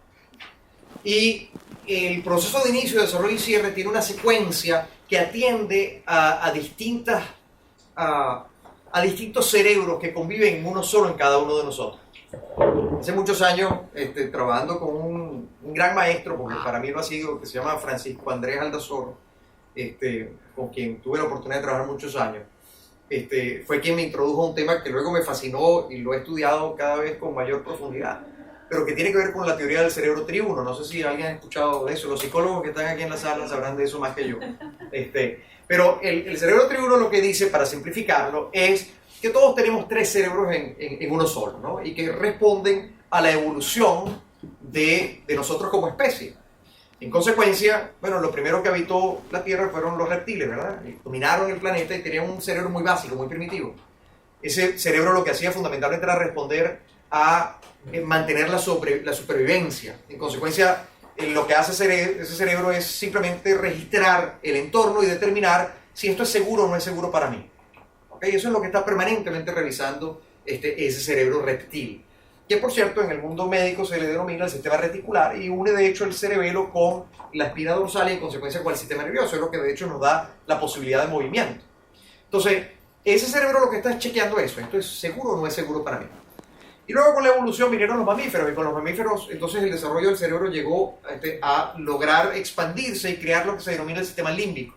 Y el proceso de inicio, desarrollo y cierre tiene una secuencia que atiende a distintos cerebros que conviven en uno solo en cada uno de nosotros. Hace muchos años, trabajando con un gran maestro, porque para mí lo ha sido, que se llama Francisco Andrés Aldazoro, con quien tuve la oportunidad de trabajar muchos años, fue quien me introdujo a un tema que luego me fascinó y lo he estudiado cada vez con mayor profundidad, pero que tiene que ver con la teoría del cerebro triuno. No sé si alguien ha escuchado de eso, los psicólogos que están aquí en la sala sabrán de eso más que yo. Pero el cerebro triuno lo que dice, para simplificarlo, es que todos tenemos tres cerebros en uno solo, ¿no? Y que responden a la evolución de nosotros como especie. En consecuencia, bueno, lo primero que habitó la Tierra fueron los reptiles, ¿verdad? Y dominaron el planeta y tenían un cerebro muy básico, muy primitivo. Ese cerebro lo que hacía fundamentalmente era responder a mantener la supervivencia. En consecuencia, lo que hace ese cerebro es simplemente registrar el entorno y determinar si esto es seguro o no es seguro para mí. ¿Okay? Eso es lo que está permanentemente revisando ese cerebro reptil, que por cierto en el mundo médico se le denomina el sistema reticular y une de hecho el cerebelo con la espina dorsal y en consecuencia con el sistema nervioso, es lo que de hecho nos da la posibilidad de movimiento. Entonces, ese cerebro lo que está es chequeando eso, ¿esto es seguro o no es seguro para mí? Y luego con la evolución vinieron los mamíferos, y con los mamíferos entonces el desarrollo del cerebro llegó a lograr expandirse y crear lo que se denomina el sistema límbico.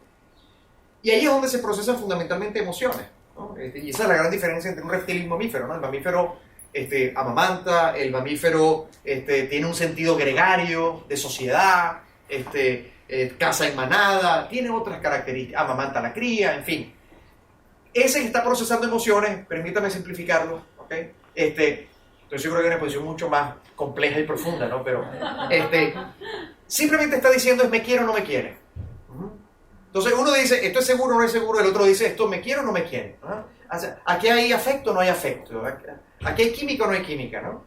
Y ahí es donde se procesan fundamentalmente emociones, ¿no? Y esa es la gran diferencia entre un reptil y un mamífero, ¿no? El mamífero amamanta, el mamífero tiene un sentido gregario, de sociedad, caza en manada, tiene otras características, amamanta a la cría, en fin. Ese que está procesando emociones, permítame simplificarlo, ¿ok? Estoy seguro que hay una posición mucho más compleja y profunda, ¿no? Pero simplemente está diciendo es me quiere o no me quiere. Entonces uno dice esto es seguro o no es seguro, el otro dice esto me quiere o no me quiere, ¿no? O sea, aquí hay afecto o no hay afecto, aquí hay química o no hay química, ¿no?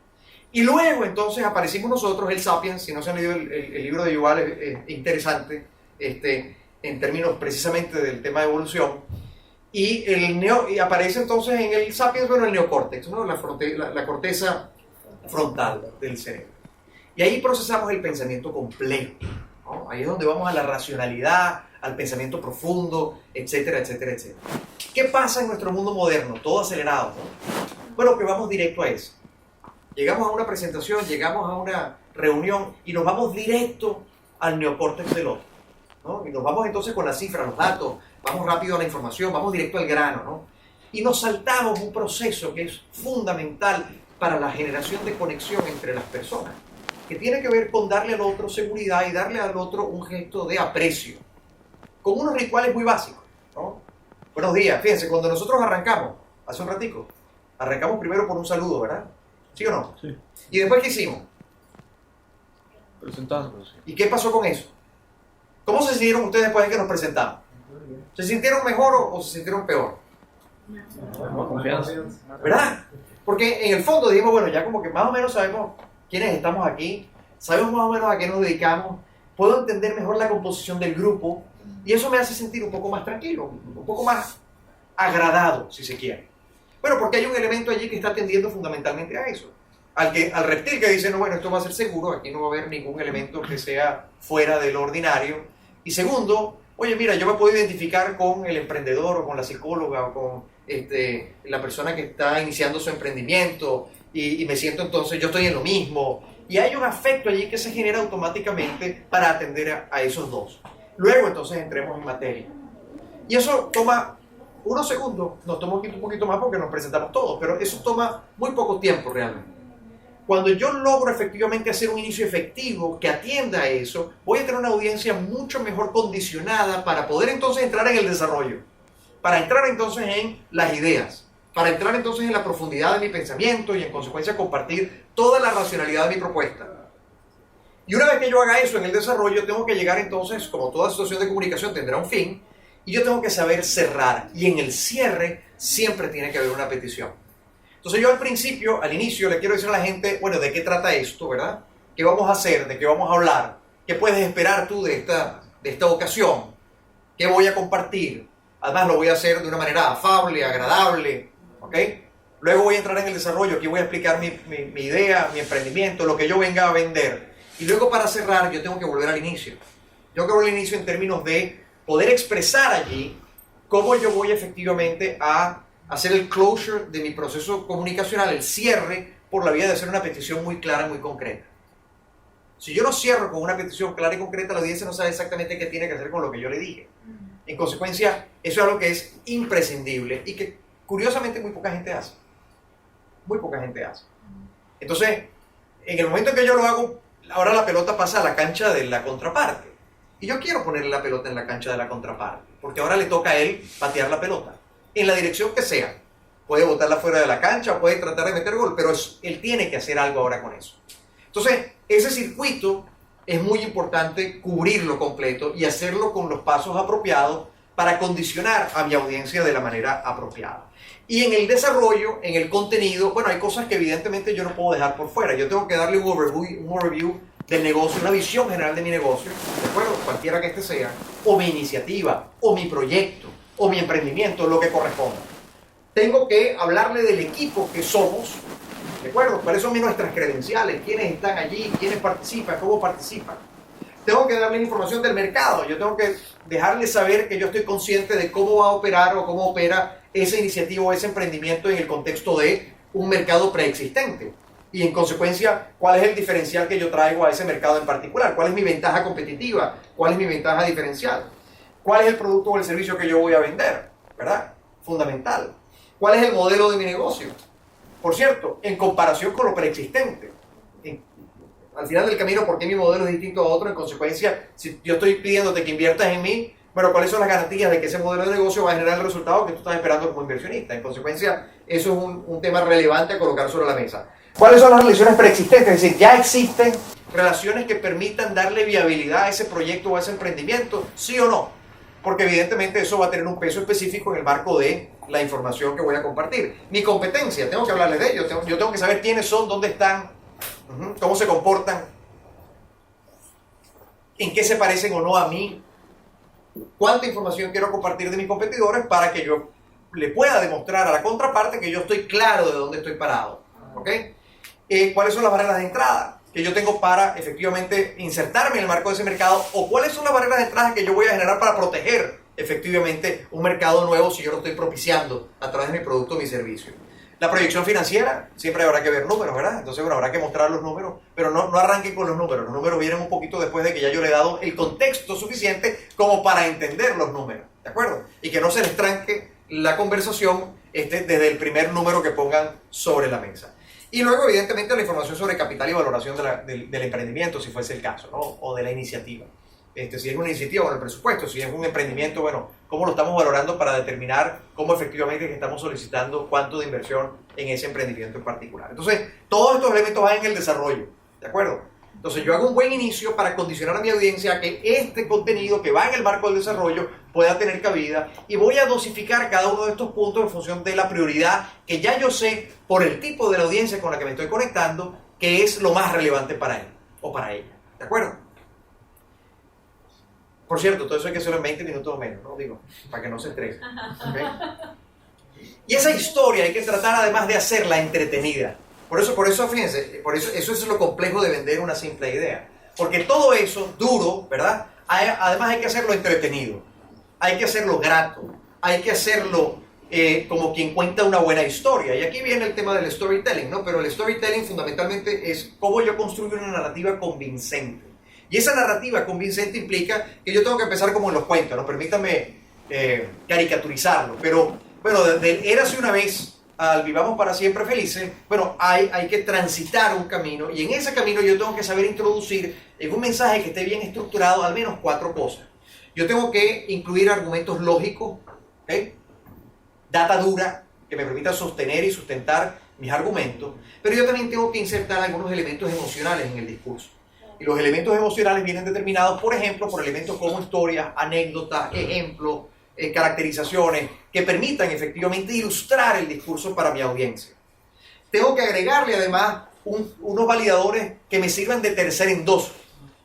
Y luego entonces aparecimos nosotros, el Sapiens. Si no se han leído el libro de Yuval, es interesante en términos precisamente del tema de evolución. y aparece entonces en el sapiens, bueno, el neocórtex, ¿no? La corteza frontal del cerebro. Y ahí procesamos el pensamiento complejo, ¿no? Ahí es donde vamos a la racionalidad, al pensamiento profundo, etcétera, etcétera, etcétera. ¿Qué pasa en nuestro mundo moderno? Todo acelerado, ¿no? Bueno, que vamos directo a eso. Llegamos a una presentación, llegamos a una reunión y nos vamos directo al neocórtex del otro, ¿no? Y nos vamos entonces con las cifras, los datos, vamos rápido a la información, vamos directo al grano, ¿no? Y nos saltamos un proceso que es fundamental para la generación de conexión entre las personas, que tiene que ver con darle al otro seguridad y darle al otro un gesto de aprecio, con unos rituales muy básicos, ¿no? Buenos días, fíjense, cuando nosotros arrancamos, hace un ratico, arrancamos primero por un saludo, ¿verdad? ¿Sí o no? Sí. ¿Y después qué hicimos? Presentarnos. ¿Y qué pasó con eso? ¿Cómo se sintieron ustedes después de que nos presentamos? ¿Se sintieron mejor o se sintieron peor? Más confianza. ¿Verdad? Porque en el fondo dijimos, bueno, ya como que más o menos sabemos quiénes estamos aquí, sabemos más o menos a qué nos dedicamos, puedo entender mejor la composición del grupo y eso me hace sentir un poco más tranquilo, un poco más agradado, si se quiere. Bueno, porque hay un elemento allí que está atendiendo fundamentalmente a eso. Al reptil que dice, no, bueno, esto va a ser seguro, aquí no va a haber ningún elemento que sea fuera del ordinario. Y segundo, oye, mira, yo me puedo identificar con el emprendedor o con la psicóloga o con la persona que está iniciando su emprendimiento y me siento entonces, yo estoy en lo mismo. Y hay un afecto allí que se genera automáticamente para atender a esos dos. Luego entonces entremos en materia. Y eso toma unos segundos, nos toma un poquito más porque nos presentamos todos, pero eso toma muy poco tiempo realmente. Cuando yo logro efectivamente hacer un inicio efectivo que atienda a eso, voy a tener una audiencia mucho mejor condicionada para poder entonces entrar en el desarrollo, para entrar entonces en las ideas, para entrar entonces en la profundidad de mi pensamiento y en consecuencia compartir toda la racionalidad de mi propuesta. Y una vez que yo haga eso en el desarrollo, tengo que llegar entonces, como toda situación de comunicación tendrá un fin, y yo tengo que saber cerrar. Y en el cierre siempre tiene que haber una petición. Entonces yo al inicio, le quiero decir a la gente, bueno, ¿de qué trata esto, verdad? ¿Qué vamos a hacer? ¿De qué vamos a hablar? ¿Qué puedes esperar tú de esta ocasión? ¿Qué voy a compartir? Además lo voy a hacer de una manera afable, agradable, ¿ok? Luego voy a entrar en el desarrollo, aquí voy a explicar mi idea, mi emprendimiento, lo que yo venga a vender. Y luego para cerrar yo tengo que volver al inicio. Yo creo al inicio en términos de poder expresar allí cómo yo voy efectivamente a hacer el closure de mi proceso comunicacional, el cierre, por la vía de hacer una petición muy clara, muy concreta. Si yo no cierro con una petición clara y concreta, la audiencia no sabe exactamente qué tiene que hacer con lo que yo le dije. En consecuencia, eso es algo que es imprescindible y que curiosamente muy poca gente hace. Muy poca gente hace. Entonces, en el momento en que yo lo hago, ahora la pelota pasa a la cancha de la contraparte. Y yo quiero ponerle la pelota en la cancha de la contraparte, porque ahora le toca a él patear la pelota, en la dirección que sea. Puede botarla fuera de la cancha, puede tratar de meter gol, pero él tiene que hacer algo ahora con eso. Entonces, ese circuito es muy importante cubrirlo completo y hacerlo con los pasos apropiados para condicionar a mi audiencia de la manera apropiada. Y en el desarrollo, en el contenido, bueno, hay cosas que evidentemente yo no puedo dejar por fuera. Yo tengo que darle un overview del negocio, una visión general de mi negocio, ¿de acuerdo? Cualquiera que este sea, o mi iniciativa, o mi proyecto, o mi emprendimiento, lo que corresponda. Tengo que hablarle del equipo que somos, ¿de acuerdo? ¿Cuáles son nuestras credenciales? ¿Quiénes están allí? ¿Quiénes participan? ¿Cómo participan? Tengo que darle información del mercado. Yo tengo que dejarle saber que yo estoy consciente de cómo va a operar o cómo opera esa iniciativa o ese emprendimiento en el contexto de un mercado preexistente. Y en consecuencia, ¿cuál es el diferencial que yo traigo a ese mercado en particular? ¿Cuál es mi ventaja competitiva? ¿Cuál es mi ventaja diferencial? ¿Cuál es el producto o el servicio que yo voy a vender? ¿Verdad? Fundamental. ¿Cuál es el modelo de mi negocio? Por cierto, en comparación con lo preexistente. Al final del camino, ¿por qué mi modelo es distinto a otro? En consecuencia, si yo estoy pidiéndote que inviertas en mí, bueno, ¿cuáles son las garantías de que ese modelo de negocio va a generar el resultado que tú estás esperando como inversionista? En consecuencia, eso es un tema relevante a colocar sobre la mesa. ¿Cuáles son las relaciones preexistentes? Es decir, ¿ya existen relaciones que permitan darle viabilidad a ese proyecto o a ese emprendimiento? ¿Sí o no? Porque evidentemente eso va a tener un peso específico en el marco de la información que voy a compartir. Mi competencia, tengo que hablarles de ellos. Yo tengo que saber quiénes son, dónde están, cómo se comportan, en qué se parecen o no a mí, cuánta información quiero compartir de mis competidores para que yo le pueda demostrar a la contraparte que yo estoy claro de dónde estoy parado. ¿Ok? ¿Cuáles son las barreras de entrada que yo tengo para efectivamente insertarme en el marco de ese mercado? ¿O cuáles son las barreras de entrada que yo voy a generar para proteger efectivamente un mercado nuevo si yo lo estoy propiciando a través de mi producto o mi servicio? La proyección financiera, siempre habrá que ver números, ¿verdad? Entonces, bueno, habrá que mostrar los números, pero no arranquen con los números vienen un poquito después de que ya yo le he dado el contexto suficiente como para entender los números, ¿de acuerdo? Y que no se les tranque la conversación desde el primer número que pongan sobre la mesa. Y luego, evidentemente, la información sobre capital y valoración del emprendimiento, si fuese el caso, ¿no? O de la iniciativa. Si es una iniciativa, bueno, el presupuesto, si es un emprendimiento, bueno, cómo lo estamos valorando para determinar cómo efectivamente estamos solicitando cuánto de inversión en ese emprendimiento en particular. Entonces, todos estos elementos van en el desarrollo, ¿de acuerdo? Entonces, yo hago un buen inicio para condicionar a mi audiencia a que este contenido que va en el marco del desarrollo pueda tener cabida y voy a dosificar cada uno de estos puntos en función de la prioridad que ya yo sé por el tipo de la audiencia con la que me estoy conectando que es lo más relevante para él o para ella, ¿de acuerdo? Por cierto, todo eso hay que hacerlo en 20 minutos o menos, ¿no? Digo, para que no se estrese. ¿Okay? Y esa historia hay que tratar además de hacerla entretenida. Por eso, fíjense, eso es lo complejo de vender una simple idea. Porque todo eso, duro, ¿verdad? Además hay que hacerlo entretenido. Hay que hacerlo grato. Hay que hacerlo como quien cuenta una buena historia. Y aquí viene el tema del storytelling, ¿no? Pero el storytelling fundamentalmente es cómo yo construyo una narrativa convincente. Y esa narrativa convincente implica que yo tengo que empezar como en los cuentos, ¿no? Permítanme caricaturizarlo. Pero, bueno, desde Érase una vez al Vivamos para siempre felices, bueno, hay que transitar un camino. Y en ese camino yo tengo que saber introducir en un mensaje que esté bien estructurado al menos 4 cosas. Yo tengo que incluir argumentos lógicos, ¿okay? Data dura, que me permita sostener y sustentar mis argumentos. Pero yo también tengo que insertar algunos elementos emocionales en el discurso. Y los elementos emocionales vienen determinados, por ejemplo, por elementos como historias, anécdotas, ejemplos, caracterizaciones, que permitan efectivamente ilustrar el discurso para mi audiencia. Tengo que agregarle además unos validadores que me sirvan de tercer endoso.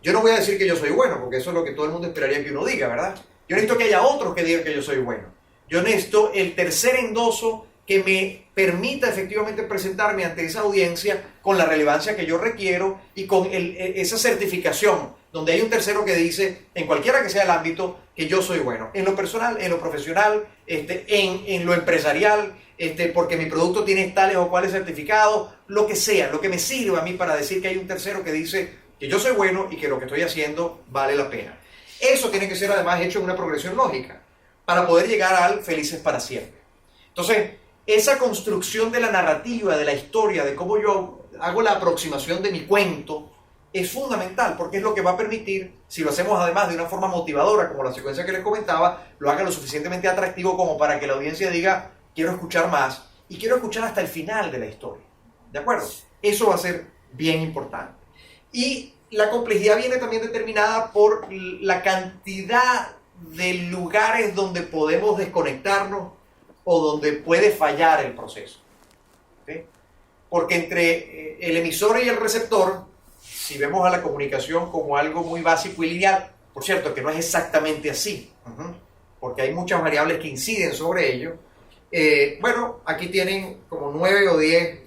Yo no voy a decir que yo soy bueno, porque eso es lo que todo el mundo esperaría que uno diga, ¿verdad? Yo necesito que haya otros que digan que yo soy bueno. Yo necesito el tercer endoso que me permita efectivamente presentarme ante esa audiencia con la relevancia que yo requiero y con esa certificación, donde hay un tercero que dice, en cualquiera que sea el ámbito, que yo soy bueno. En lo personal, en lo profesional, en lo empresarial, porque mi producto tiene tales o cuales certificados, lo que sea, lo que me sirva a mí para decir que hay un tercero que dice que yo soy bueno y que lo que estoy haciendo vale la pena. Eso tiene que ser además hecho en una progresión lógica para poder llegar al felices para siempre. Entonces, esa construcción de la narrativa, de la historia, de cómo yo hago la aproximación de mi cuento, es fundamental porque es lo que va a permitir, si lo hacemos además de una forma motivadora, como la secuencia que les comentaba, lo haga lo suficientemente atractivo como para que la audiencia diga, quiero escuchar más y quiero escuchar hasta el final de la historia. ¿De acuerdo? Eso va a ser bien importante. Y la complejidad viene también determinada por la cantidad de lugares donde podemos desconectarnos o donde puede fallar el proceso. ¿Okay? Porque entre el emisor y el receptor, si vemos a la comunicación como algo muy básico y lineal, por cierto, que no es exactamente así, porque hay muchas variables que inciden sobre ello, bueno, aquí tienen como 9 o 10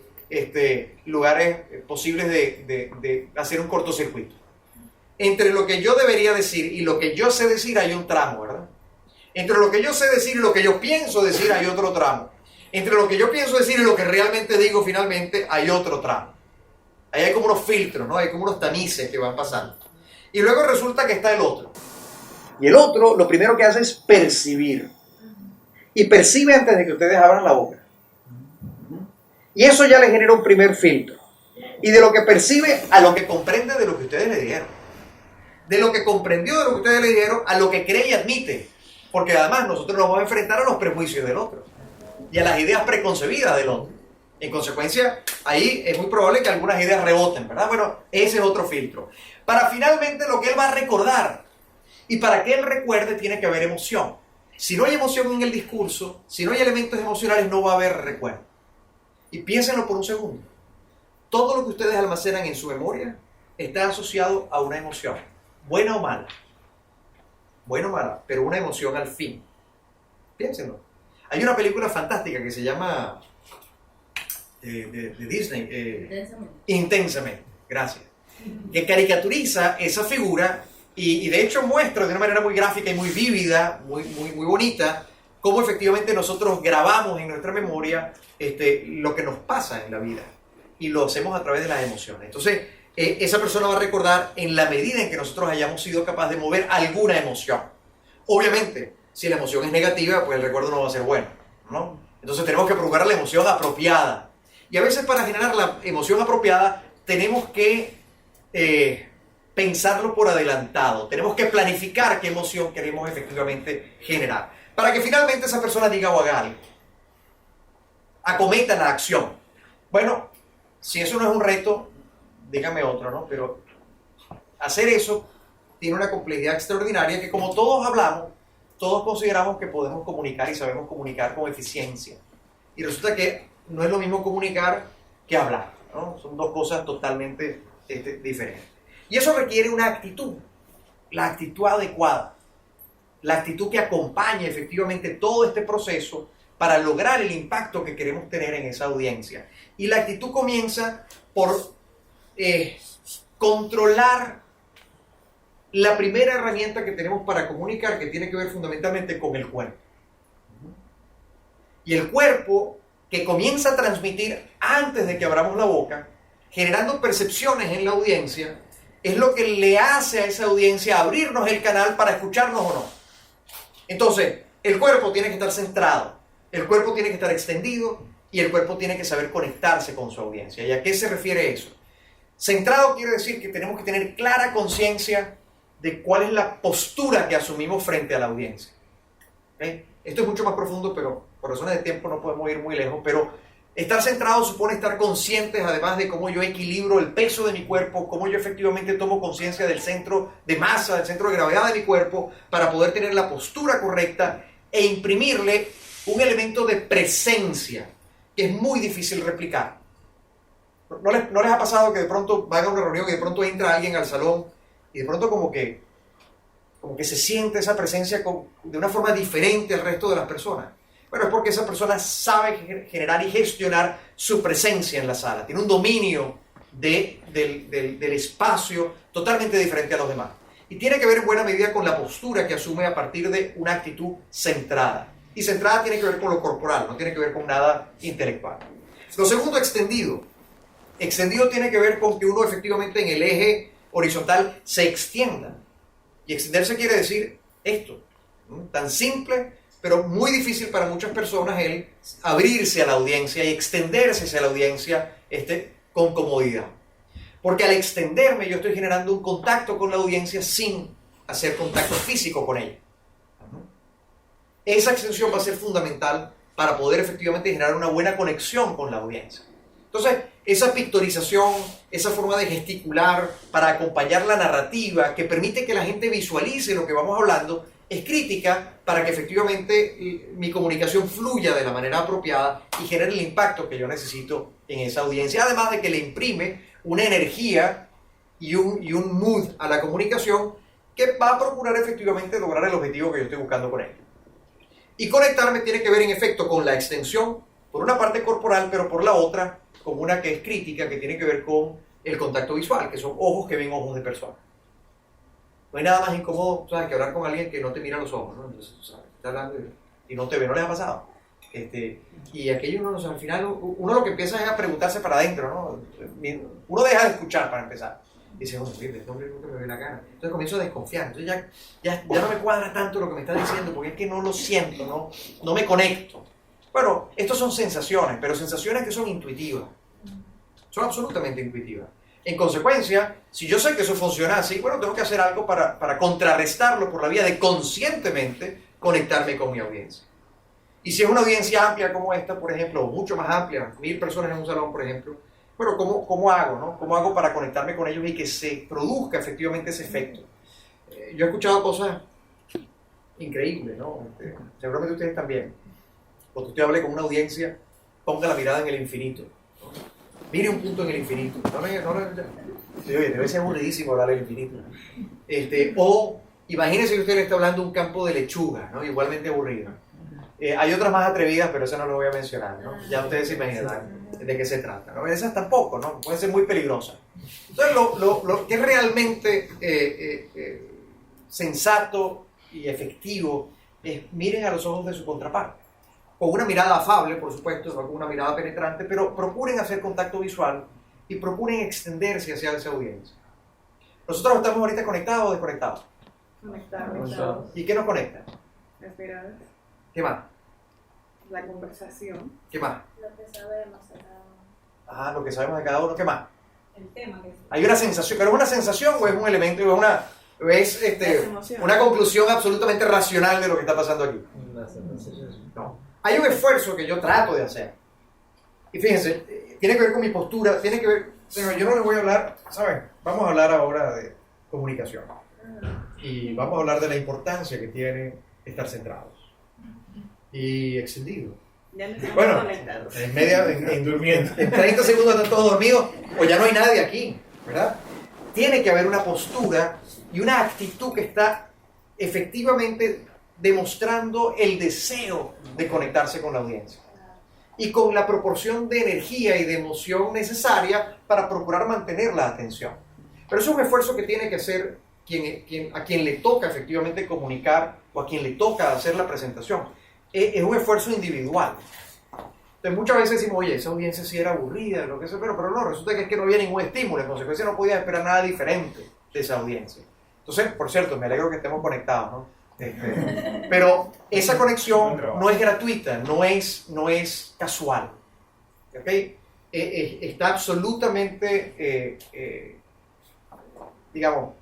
lugares posibles de hacer un cortocircuito. Entre lo que yo debería decir y lo que yo sé decir hay un tramo, ¿verdad? Entre lo que yo sé decir y lo que yo pienso decir hay otro tramo. Entre lo que yo pienso decir y lo que realmente digo finalmente hay otro tramo. Ahí hay como unos filtros, ¿no? Hay como unos tamices que van pasando. Y luego resulta que está el otro. Y el otro lo primero que hace es percibir. Y percibe antes de que ustedes abran la boca. Y eso ya le genera un primer filtro. Y de lo que percibe a lo que comprende de lo que ustedes le dijeron. De lo que comprendió de lo que ustedes le dijeron a lo que cree y admite. Porque además nosotros nos vamos a enfrentar a los prejuicios del otro. Y a las ideas preconcebidas del otro. En consecuencia, ahí es muy probable que algunas ideas reboten, ¿verdad? Bueno, ese es otro filtro. Para finalmente lo que él va a recordar. Y para que él recuerde tiene que haber emoción. Si no hay emoción en el discurso, si no hay elementos emocionales, no va a haber recuerdo. Y piénsenlo por un segundo. Todo lo que ustedes almacenan en su memoria está asociado a una emoción. Buena o mala. Buena o mala, pero una emoción al fin. Piénsenlo. Hay una película fantástica que se llama de Disney, Intensamente, gracias, que caricaturiza esa figura y de hecho muestra de una manera muy gráfica y muy vívida, muy bonita, cómo efectivamente nosotros grabamos en nuestra memoria lo que nos pasa en la vida y lo hacemos a través de las emociones. Entonces, esa persona va a recordar en la medida en que nosotros hayamos sido capaces de mover alguna emoción. Obviamente, si la emoción es negativa, pues el recuerdo no va a ser bueno, ¿no? Entonces tenemos que procurar la emoción apropiada. Y a veces para generar la emoción apropiada tenemos que pensarlo por adelantado. Tenemos que planificar qué emoción queremos efectivamente generar. Para que finalmente esa persona diga o haga algo. Acometa la acción. Bueno, si eso no es un reto, dígame otro, ¿no? Pero hacer eso tiene una complejidad extraordinaria que, como todos hablamos, todos consideramos que podemos comunicar y sabemos comunicar con eficiencia. Y resulta que no es lo mismo comunicar que hablar, ¿no? Son dos cosas totalmente diferentes. Y eso requiere una actitud, la actitud adecuada, la actitud que acompañe efectivamente todo este proceso para lograr el impacto que queremos tener en esa audiencia. Y la actitud comienza por controlar la primera herramienta que tenemos para comunicar, que tiene que ver fundamentalmente con el cuerpo. Y el cuerpo, que comienza a transmitir antes de que abramos la boca, generando percepciones en la audiencia, es lo que le hace a esa audiencia abrirnos el canal para escucharnos o no. Entonces, el cuerpo tiene que estar centrado, el cuerpo tiene que estar extendido y el cuerpo tiene que saber conectarse con su audiencia. ¿Y a qué se refiere eso? Centrado quiere decir que tenemos que tener clara conciencia de cuál es la postura que asumimos frente a la audiencia. ¿Okay? Esto es mucho más profundo, pero por razones de tiempo no podemos ir muy lejos, pero estar centrado supone estar conscientes además de cómo yo equilibro el peso de mi cuerpo, cómo yo efectivamente tomo conciencia del centro de masa, del centro de gravedad de mi cuerpo, para poder tener la postura correcta e imprimirle un elemento de presencia que es muy difícil replicar. ¿No les ha pasado que de pronto van a una reunión y de pronto entra alguien al salón y de pronto como que se siente esa presencia de una forma diferente al resto de las personas? Bueno, es porque esa persona sabe generar y gestionar su presencia en la sala. Tiene un dominio del espacio totalmente diferente a los demás. Y tiene que ver en buena medida con la postura que asume a partir de una actitud centrada. Y centrada tiene que ver con lo corporal, no tiene que ver con nada intelectual. Lo segundo, extendido. Extendido tiene que ver con que uno efectivamente en el eje horizontal se extienda. Y extenderse quiere decir esto, ¿no? Tan simple, pero muy difícil para muchas personas el abrirse a la audiencia y extenderse hacia la audiencia con comodidad. Porque al extenderme yo estoy generando un contacto con la audiencia sin hacer contacto físico con ella. Esa extensión va a ser fundamental para poder efectivamente generar una buena conexión con la audiencia. Entonces, esa pictorización, esa forma de gesticular para acompañar la narrativa que permite que la gente visualice lo que vamos hablando, es crítica para que efectivamente mi comunicación fluya de la manera apropiada y genere el impacto que yo necesito en esa audiencia, además de que le imprime una energía y un mood a la comunicación que va a procurar efectivamente lograr el objetivo que yo estoy buscando con ella. Y conectarme tiene que ver en efecto con la extensión, por una parte corporal, pero por la otra, con una que es crítica, que tiene que ver con el contacto visual, que son ojos que ven ojos de personas. No hay nada más incómodo, ¿sabes?, que hablar con alguien que no te mira a los ojos, ¿no? Entonces, ¿sabes?, está hablando y no te ve, ¿no les ha pasado? Y aquello uno, al final, uno lo que empieza es a preguntarse para adentro, ¿no? Uno deja de escuchar para empezar. Y dice, bueno, este hombre nunca me ve la cara. Entonces comienzo a desconfiar. Entonces ya no me cuadra tanto lo que me está diciendo, porque es que no lo siento, no me conecto. Bueno, estos son sensaciones, pero sensaciones que son intuitivas. Son absolutamente intuitivas. En consecuencia, si yo sé que eso funciona así, bueno, tengo que hacer algo para contrarrestarlo por la vía de conscientemente conectarme con mi audiencia. Y si es una audiencia amplia como esta, por ejemplo, o mucho más amplia, 1000 personas en un salón, por ejemplo, bueno, ¿cómo hago, no? ¿Cómo hago para conectarme con ellos y que se produzca efectivamente ese efecto? Yo he escuchado cosas increíbles, ¿no? Seguramente ustedes también. Cuando usted hable con una audiencia, ponga la mirada en el infinito, ¿no? Mire un punto en el infinito. Oye, debe ser aburridísimo hablar del infinito. O imagínese que usted le está hablando de un campo de lechuga, ¿no? Igualmente aburrido. Hay otras más atrevidas, pero esas no lo voy a mencionar, ¿no? Ya ustedes se imaginarán de qué se trata, ¿no? Esas tampoco, ¿no? Pueden ser muy peligrosas. Entonces, lo que es realmente sensato y efectivo es miren a los ojos de su contraparte. Con una mirada afable, por supuesto, no con una mirada penetrante, pero procuren hacer contacto visual y procuren extenderse hacia esa audiencia. Nosotros estamos ahorita conectados o desconectados. Conectados. ¿Y qué nos conecta? Las miradas, ¿Qué más? la conversación, ¿Qué más? Lo que sabemos de cada uno. Ah, lo que sabemos de cada uno. ¿Qué más? el tema que Hay una sensación, pero ¿es una sensación o es un elemento, es emoción. una conclusión absolutamente racional de lo que está pasando aquí? No. Hay un esfuerzo que yo trato de hacer. Y fíjense, tiene que ver con mi postura, tiene que ver, señor, yo no les voy a hablar, ¿saben? Vamos a hablar ahora de comunicación. Y vamos a hablar de la importancia que tiene estar centrados y extendidos. ya no estamos Bueno, conectados. en 30 segundos están todos dormidos o ya no hay nadie aquí, ¿verdad? Tiene que haber una postura y una actitud que está efectivamente demostrando el deseo de conectarse con la audiencia y con la proporción de energía y de emoción necesaria para procurar mantener la atención. Pero es un esfuerzo que tiene que hacer a quien le toca efectivamente comunicar o a quien le toca hacer la presentación. Es un esfuerzo individual. Entonces muchas veces decimos, oye, esa audiencia sí era aburrida, lo que sea, pero no, resulta que es que no había ningún estímulo, en consecuencia no podía esperar nada diferente de esa audiencia. Entonces, por cierto, me alegro que estemos conectados, ¿no? Pero esa conexión no es gratuita, no es casual, ¿ok? Está absolutamente, digamos,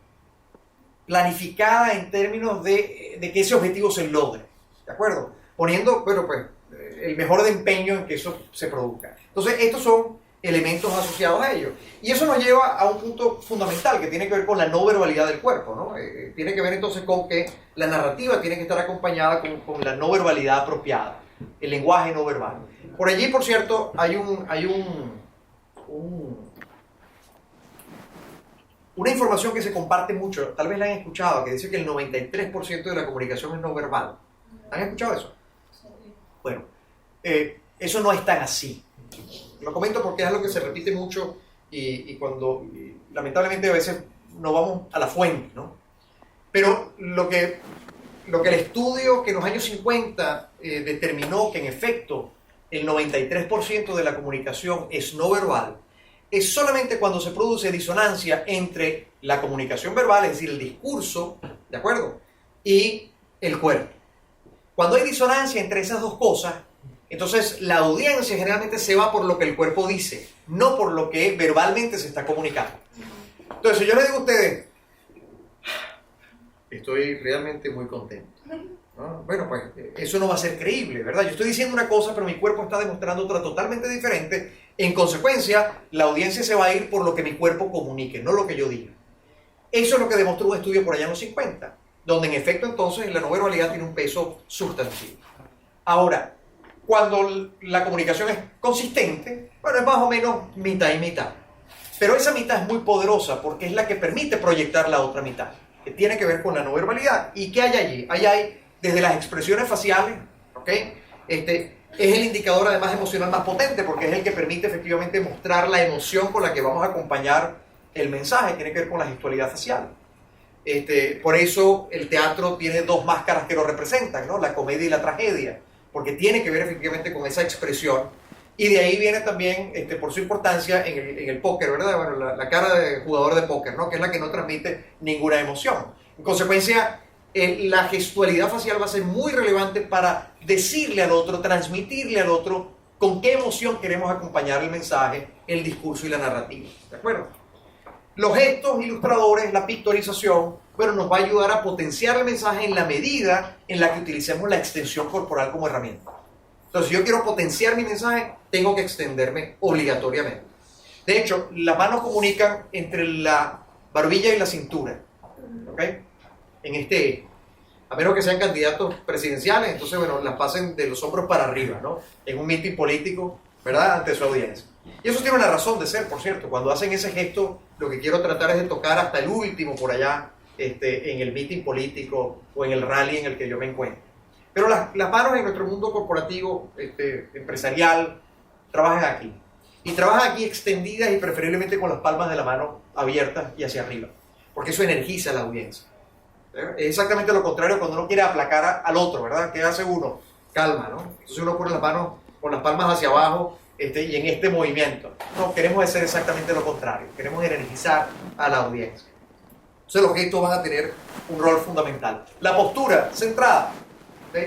planificada en términos de que ese objetivo se logre, ¿de acuerdo? Poniendo, bueno, pues, el mejor de empeño en que eso se produzca. Entonces, estos son elementos asociados a ello. Y eso nos lleva a un punto fundamental que tiene que ver con la no verbalidad del cuerpo, ¿no? Tiene que ver entonces con que la narrativa tiene que estar acompañada con la no verbalidad apropiada, el lenguaje no verbal. Por allí, por cierto, hay una información que se comparte mucho, tal vez la han escuchado, que dice que el 93% de la comunicación es no verbal. ¿Han escuchado eso? Bueno, eso no es tan así. Lo comento porque es algo que se repite mucho y lamentablemente a veces no vamos a la fuente, ¿no? Pero lo que el estudio que en los años 50 determinó que en efecto el 93% de la comunicación es no verbal, es solamente cuando se produce disonancia entre la comunicación verbal, es decir, el discurso, ¿de acuerdo?, y el cuerpo. Cuando hay disonancia entre esas dos cosas, entonces la audiencia generalmente se va por lo que el cuerpo dice, no por lo que verbalmente se está comunicando. Entonces, si yo le digo a ustedes, estoy realmente muy contento, ¿no? Bueno, pues eso no va a ser creíble, ¿verdad? Yo estoy diciendo una cosa, pero mi cuerpo está demostrando otra totalmente diferente. En consecuencia, la audiencia se va a ir por lo que mi cuerpo comunique, no lo que yo diga. Eso es lo que demostró un estudio por allá en los 50, donde en efecto entonces la no verbalidad tiene un peso sustantivo. Ahora, cuando la comunicación es consistente, bueno, es más o menos mitad y mitad. Pero esa mitad es muy poderosa porque es la que permite proyectar la otra mitad, que tiene que ver con la no verbalidad. ¿Y qué hay allí? Hay desde las expresiones faciales, ¿ok? Es el indicador además emocional más potente porque es el que permite efectivamente mostrar la emoción con la que vamos a acompañar el mensaje, tiene que ver con la gestualidad facial. Por eso el teatro tiene dos máscaras que lo representan, ¿no? La comedia y la tragedia, porque tiene que ver efectivamente con esa expresión. Y de ahí viene también, por su importancia en el póker, ¿verdad? Bueno, la cara de jugador de póker, ¿no? Que es la que no transmite ninguna emoción. En consecuencia, la gestualidad facial va a ser muy relevante para decirle al otro, transmitirle al otro con qué emoción queremos acompañar el mensaje, el discurso y la narrativa, ¿de acuerdo? Los gestos ilustradores, la pictorización, bueno, nos va a ayudar a potenciar el mensaje en la medida en la que utilicemos la extensión corporal como herramienta. Entonces, si yo quiero potenciar mi mensaje, tengo que extenderme obligatoriamente. De hecho, las manos comunican entre la barbilla y la cintura, ¿ok? A menos que sean candidatos presidenciales, entonces, bueno, las pasen de los hombros para arriba, ¿no? En un mitin político, ¿verdad? Ante su audiencia. Y eso tiene una razón de ser, por cierto. Cuando hacen ese gesto, lo que quiero tratar es de tocar hasta el último por allá, en el mitin político o en el rally en el que yo me encuentro. Pero las manos en nuestro mundo corporativo, empresarial, trabajan aquí. Y trabajan aquí extendidas y preferiblemente con las palmas de la mano abiertas y hacia arriba, porque eso energiza a la audiencia. Es exactamente lo contrario cuando uno quiere aplacar al otro, ¿verdad? ¿Qué hace uno? Calma, ¿no? Entonces uno pone las manos con las palmas hacia abajo y en este movimiento. No, queremos hacer exactamente lo contrario. Queremos energizar a la audiencia. Entonces los gestos van a tener un rol fundamental. La postura centrada. ¿Sí?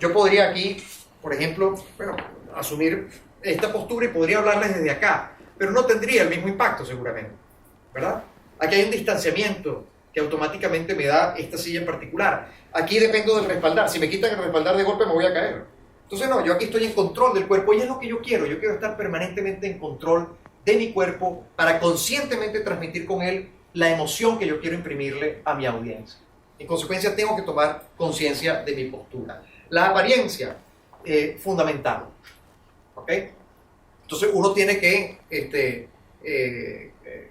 Yo podría aquí, por ejemplo, asumir esta postura y podría hablarles desde acá, pero no tendría el mismo impacto seguramente, ¿verdad? Aquí hay un distanciamiento que automáticamente me da esta silla en particular. Aquí dependo del respaldar. Si me quitan el respaldar de golpe me voy a caer. Entonces no, yo aquí estoy en control del cuerpo y es lo que yo quiero. Yo quiero estar permanentemente en control de mi cuerpo para conscientemente transmitir con él la emoción que yo quiero imprimirle a mi audiencia. En consecuencia tengo que tomar conciencia de mi postura. La apariencia, fundamental. ¿Ok? Entonces uno tiene que,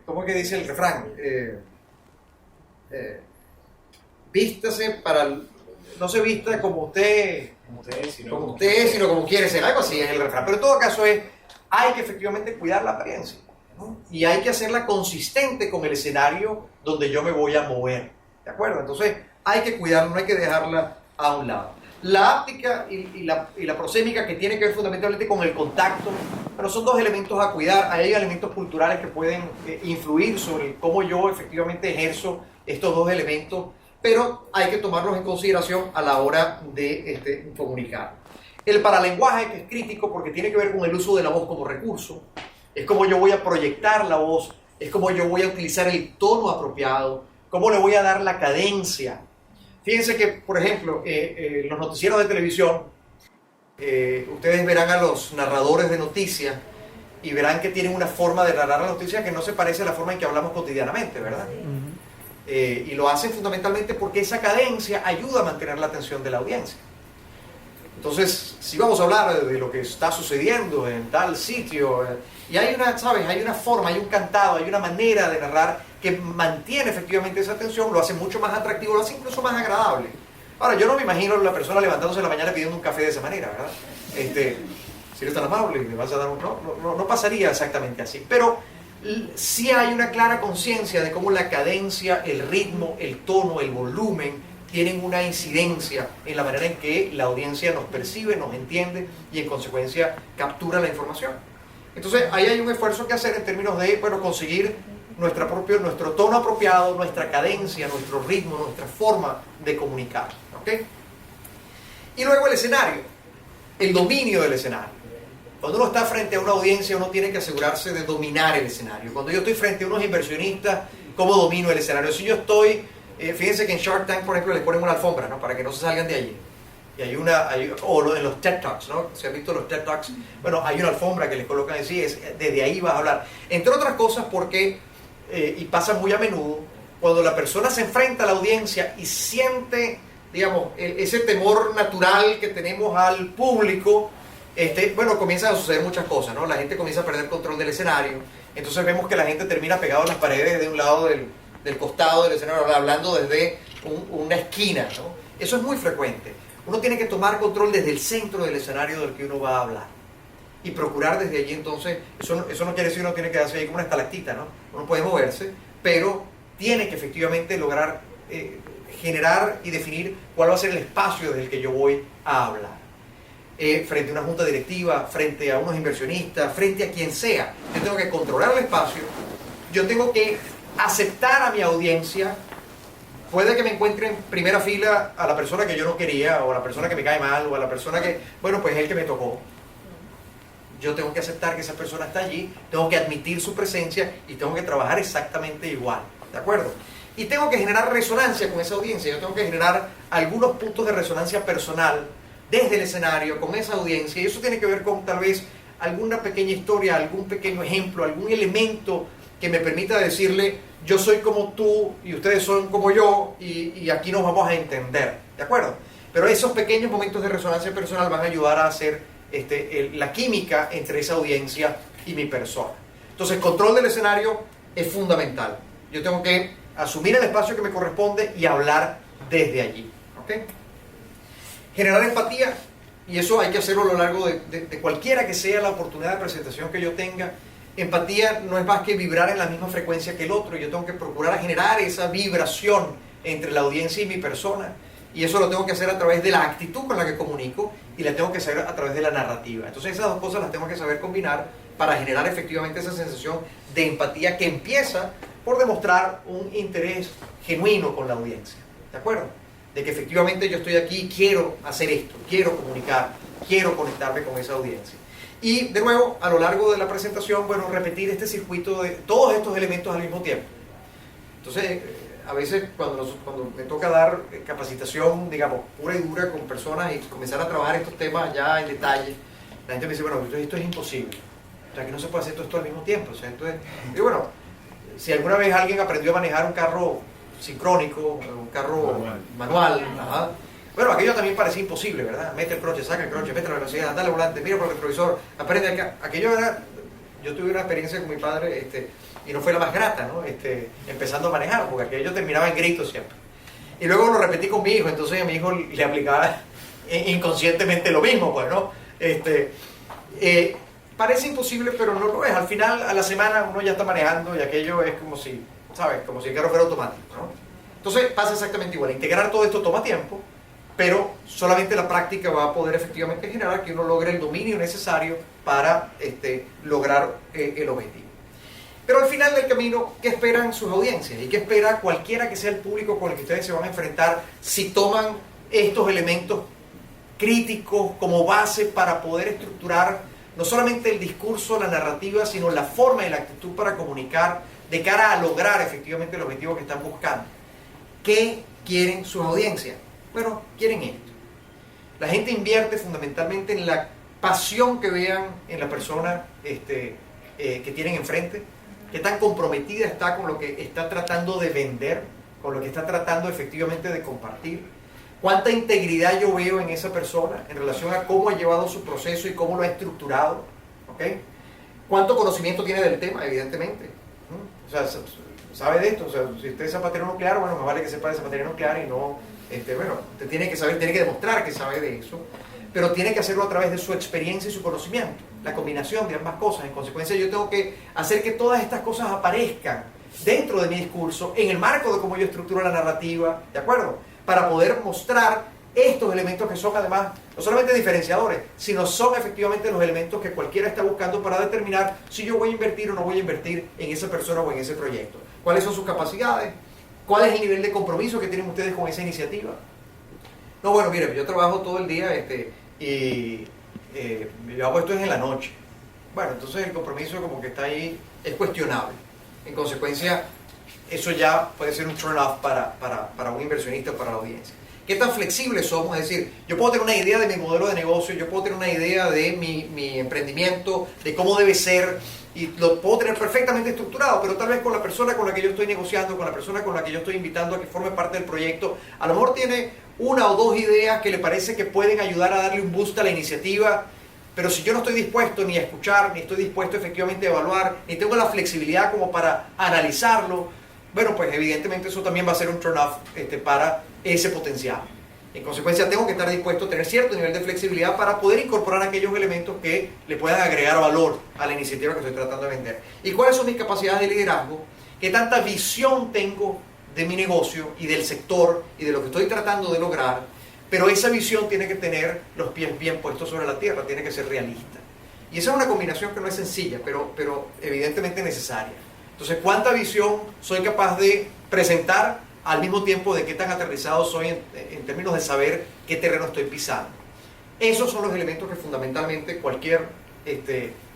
¿cómo es que dice el refrán? Vístase para, no se vista como usted es, sino como quiere ser, algo así es el refrán. Pero en todo caso hay que efectivamente cuidar la apariencia, ¿no? Y hay que hacerla consistente con el escenario donde yo me voy a mover, ¿de acuerdo? Entonces hay que cuidarla, no hay que dejarla a un lado. La áptica y la prosémica, que tiene que ver fundamentalmente con el contacto, pero son dos elementos a cuidar. Hay elementos culturales que pueden influir sobre cómo yo efectivamente ejerzo estos dos elementos, pero hay que tomarlos en consideración a la hora de comunicar. El paralenguaje, que es crítico porque tiene que ver con el uso de la voz como recurso, es como yo voy a proyectar la voz, es como yo voy a utilizar el tono apropiado, cómo le voy a dar la cadencia. Fíjense que, por ejemplo, los noticieros de televisión, ustedes verán a los narradores de noticias y verán que tienen una forma de narrar la noticia que no se parece a la forma en que hablamos cotidianamente, ¿verdad? Y lo hacen fundamentalmente porque esa cadencia ayuda a mantener la atención de la audiencia. Entonces, si vamos a hablar de lo que está sucediendo en tal sitio, y hay una, ¿sabes? Hay una forma, hay un cantado, hay una manera de narrar que mantiene efectivamente esa atención, lo hace mucho más atractivo, lo hace incluso más agradable. Ahora, yo no me imagino la persona levantándose en la mañana pidiendo un café de esa manera, ¿verdad? Si eres tan amable, me vas a dar un... No pasaría exactamente así, pero sí hay una clara conciencia de cómo la cadencia, el ritmo, el tono, el volumen tienen una incidencia en la manera en que la audiencia nos percibe, nos entiende y en consecuencia captura la información. Entonces ahí hay un esfuerzo que hacer en términos de conseguir nuestro tono apropiado, nuestra cadencia, nuestro ritmo, nuestra forma de comunicar. ¿Okay? Y luego el escenario, el dominio del escenario. Cuando uno está frente a una audiencia, uno tiene que asegurarse de dominar el escenario. Cuando yo estoy frente a unos inversionistas, ¿cómo domino el escenario? Si yo estoy, fíjense que en Shark Tank, por ejemplo, les ponen una alfombra, ¿no? Para que no se salgan de allí. Y hay en los TED Talks, ¿no? ¿Se han visto los TED Talks? Bueno, hay una alfombra que les colocan así, desde ahí vas a hablar. Entre otras cosas porque, y pasa muy a menudo, cuando la persona se enfrenta a la audiencia y siente, digamos, ese temor natural que tenemos al público, comienzan a suceder muchas cosas, ¿no? La gente comienza a perder control del escenario, entonces vemos que la gente termina pegado a las paredes de un lado del costado del escenario, hablando desde una esquina, ¿no? Eso es muy frecuente. Uno tiene que tomar control desde el centro del escenario del que uno va a hablar y procurar desde allí. Entonces, eso no quiere decir que uno tiene que quedarse ahí como una estalactita, ¿no? Uno puede moverse, pero tiene que efectivamente lograr generar y definir cuál va a ser el espacio del que yo voy a hablar. Frente a una junta directiva, frente a unos inversionistas, frente a quien sea, yo tengo que controlar el espacio, yo tengo que aceptar a mi audiencia. Puede que me encuentre en primera fila a la persona que yo no quería, o a la persona que me cae mal, o a la persona que, pues es el que me tocó. Yo tengo que aceptar que esa persona está allí, tengo que admitir su presencia y tengo que trabajar exactamente igual, ¿de acuerdo? Y tengo que generar resonancia con esa audiencia, yo tengo que generar algunos puntos de resonancia personal desde el escenario con esa audiencia, y eso tiene que ver con tal vez alguna pequeña historia, algún pequeño ejemplo, algún elemento que me permita decirle: yo soy como tú y ustedes son como yo y aquí nos vamos a entender, ¿de acuerdo? Pero esos pequeños momentos de resonancia personal van a ayudar a hacer la química entre esa audiencia y mi persona. Entonces, control del escenario es fundamental. Yo tengo que asumir el espacio que me corresponde y hablar desde allí, ¿ok? Generar empatía, y eso hay que hacerlo a lo largo de cualquiera que sea la oportunidad de presentación que yo tenga. Empatía no es más que vibrar en la misma frecuencia que el otro. Yo tengo que procurar generar esa vibración entre la audiencia y mi persona, y eso lo tengo que hacer a través de la actitud con la que comunico, y la tengo que hacer a través de la narrativa. Entonces esas dos cosas las tengo que saber combinar para generar efectivamente esa sensación de empatía que empieza por demostrar un interés genuino con la audiencia, ¿de acuerdo? De que efectivamente yo estoy aquí y quiero hacer esto, quiero comunicar, quiero conectarme con esa audiencia. Y de nuevo, a lo largo de la presentación, bueno, repetir este circuito de todos estos elementos al mismo tiempo. Entonces, a veces cuando me toca dar capacitación, digamos, pura y dura con personas y comenzar a trabajar estos temas ya en detalle, la gente me dice, bueno, esto es imposible. O sea, que no se puede hacer todo esto al mismo tiempo. O sea, entonces, y bueno, si alguna vez alguien aprendió a manejar un carro sincrónico, un carro manual, ajá, bueno, aquello también parecía imposible, ¿verdad? Mete el croche, saca el croche, mete la velocidad, dale volante, mira por el retrovisor, aprende acá. Aquello era, yo tuve una experiencia con mi padre, y no fue la más grata, ¿no? Empezando a manejar, porque aquello terminaba en gritos siempre. Y luego lo repetí con mi hijo, entonces a mi hijo le aplicaba inconscientemente lo mismo, pues, ¿no? Parece imposible, pero no lo es. Al final, a la semana, uno ya está manejando y aquello es como si, ¿sabes? Como si el carro fuera automático, ¿no? Entonces pasa exactamente igual. Integrar todo esto toma tiempo, pero solamente la práctica va a poder efectivamente generar que uno logre el dominio necesario para lograr el objetivo. Pero al final del camino, ¿qué esperan sus audiencias? ¿Y qué espera cualquiera que sea el público con el que ustedes se van a enfrentar si toman estos elementos críticos como base para poder estructurar no solamente el discurso, la narrativa, sino la forma y la actitud para comunicar de cara a lograr efectivamente el objetivo que están buscando? ¿Qué quieren sus audiencias? Bueno, quieren esto. La gente invierte fundamentalmente en la pasión que vean en la persona que tienen enfrente, qué tan comprometida está con lo que está tratando de vender, con lo que está tratando efectivamente de compartir, cuánta integridad yo veo en esa persona en relación a cómo ha llevado su proceso y cómo lo ha estructurado, ¿okay? Cuánto conocimiento tiene del tema, evidentemente. O sea, sabe de esto. O sea, si usted es zapatero nuclear, bueno, más vale que sepa de zapatería nuclear y no, bueno, usted tiene que saber, tiene que demostrar que sabe de eso, pero tiene que hacerlo a través de su experiencia y su conocimiento, la combinación de ambas cosas. En consecuencia, yo tengo que hacer que todas estas cosas aparezcan dentro de mi discurso, en el marco de cómo yo estructuro la narrativa, ¿de acuerdo? Para poder mostrar estos elementos que son además no solamente diferenciadores, sino son efectivamente los elementos que cualquiera está buscando para determinar si yo voy a invertir o no voy a invertir en esa persona o en ese proyecto. ¿Cuáles son sus capacidades? ¿Cuál es el nivel de compromiso que tienen ustedes con esa iniciativa? No, bueno, mire, yo trabajo todo el día y yo hago esto en la noche. Bueno, entonces el compromiso como que está ahí es cuestionable. En consecuencia, eso ya puede ser un turn off para un inversionista o para la audiencia. ¿Qué tan flexibles somos? Es decir, yo puedo tener una idea de mi modelo de negocio, yo puedo tener una idea de mi emprendimiento, de cómo debe ser, y lo puedo tener perfectamente estructurado, pero tal vez con la persona con la que yo estoy negociando, con la persona con la que yo estoy invitando a que forme parte del proyecto, a lo mejor tiene una o dos ideas que le parece que pueden ayudar a darle un boost a la iniciativa, pero si yo no estoy dispuesto ni a escuchar, ni estoy dispuesto efectivamente a evaluar, ni tengo la flexibilidad como para analizarlo, bueno, pues evidentemente eso también va a ser un turn off para ese potencial. En consecuencia, tengo que estar dispuesto a tener cierto nivel de flexibilidad para poder incorporar aquellos elementos que le puedan agregar valor a la iniciativa que estoy tratando de vender. ¿Y cuáles son mis capacidades de liderazgo? ¿Qué tanta visión tengo de mi negocio y del sector y de lo que estoy tratando de lograr? Pero esa visión tiene que tener los pies bien puestos sobre la tierra, tiene que ser realista. Y esa es una combinación que no es sencilla, pero evidentemente necesaria. Entonces, ¿cuánta visión soy capaz de presentar al mismo tiempo de qué tan aterrizado soy en términos de saber qué terreno estoy pisando? Esos son los elementos que fundamentalmente cualquier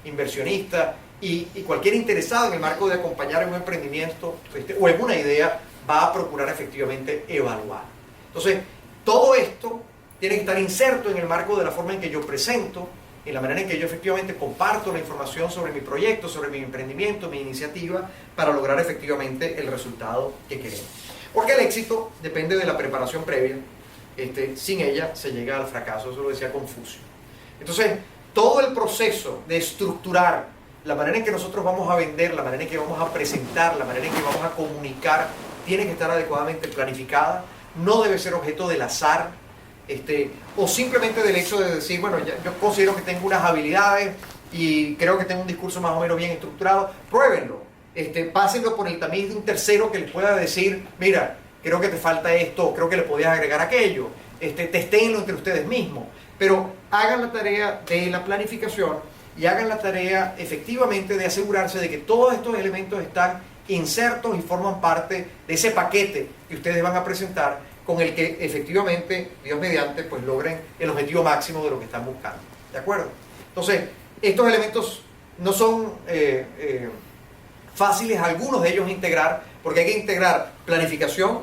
inversionista y cualquier interesado en el marco de acompañar en un emprendimiento o en una idea va a procurar efectivamente evaluar. Entonces, todo esto tiene que estar inserto en el marco de la forma en que yo presento, en la manera en que yo efectivamente comparto la información sobre mi proyecto, sobre mi emprendimiento, mi iniciativa, para lograr efectivamente el resultado que queremos. Porque el éxito depende de la preparación previa, sin ella se llega al fracaso, eso lo decía Confucio. Entonces, todo el proceso de estructurar la manera en que nosotros vamos a vender, la manera en que vamos a presentar, la manera en que vamos a comunicar, tiene que estar adecuadamente planificada, no debe ser objeto del azar, o simplemente del hecho de decir, bueno, yo considero que tengo unas habilidades y creo que tengo un discurso más o menos bien estructurado, pruébenlo, pásenlo por el tamiz de un tercero que les pueda decir, mira, creo que te falta esto, creo que le podías agregar aquello, testéenlo entre ustedes mismos, pero hagan la tarea de la planificación y hagan la tarea efectivamente de asegurarse de que todos estos elementos están insertos y forman parte de ese paquete que ustedes van a presentar, con el que efectivamente, Dios mediante, pues logren el objetivo máximo de lo que están buscando. ¿De acuerdo? Entonces, estos elementos no son fáciles, algunos de ellos integrar, porque hay que integrar planificación,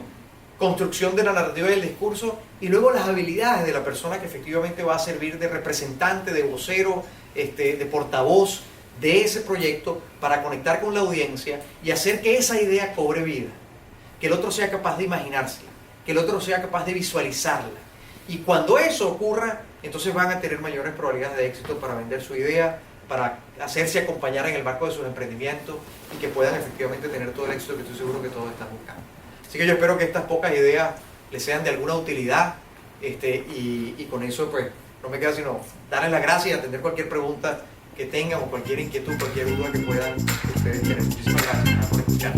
construcción de la narrativa y del discurso, y luego las habilidades de la persona que efectivamente va a servir de representante, de vocero, de portavoz de ese proyecto para conectar con la audiencia y hacer que esa idea cobre vida, que el otro sea capaz de imaginársela, que el otro sea capaz de visualizarla. Y cuando eso ocurra, entonces van a tener mayores probabilidades de éxito para vender su idea, para hacerse acompañar en el marco de sus emprendimientos y que puedan efectivamente tener todo el éxito que estoy seguro que todos están buscando. Así que yo espero que estas pocas ideas les sean de alguna utilidad y con eso pues no me queda sino darles las gracias y atender cualquier pregunta que tengan o cualquier inquietud, cualquier duda que puedan ustedes tener. Muchísimas gracias por escuchar.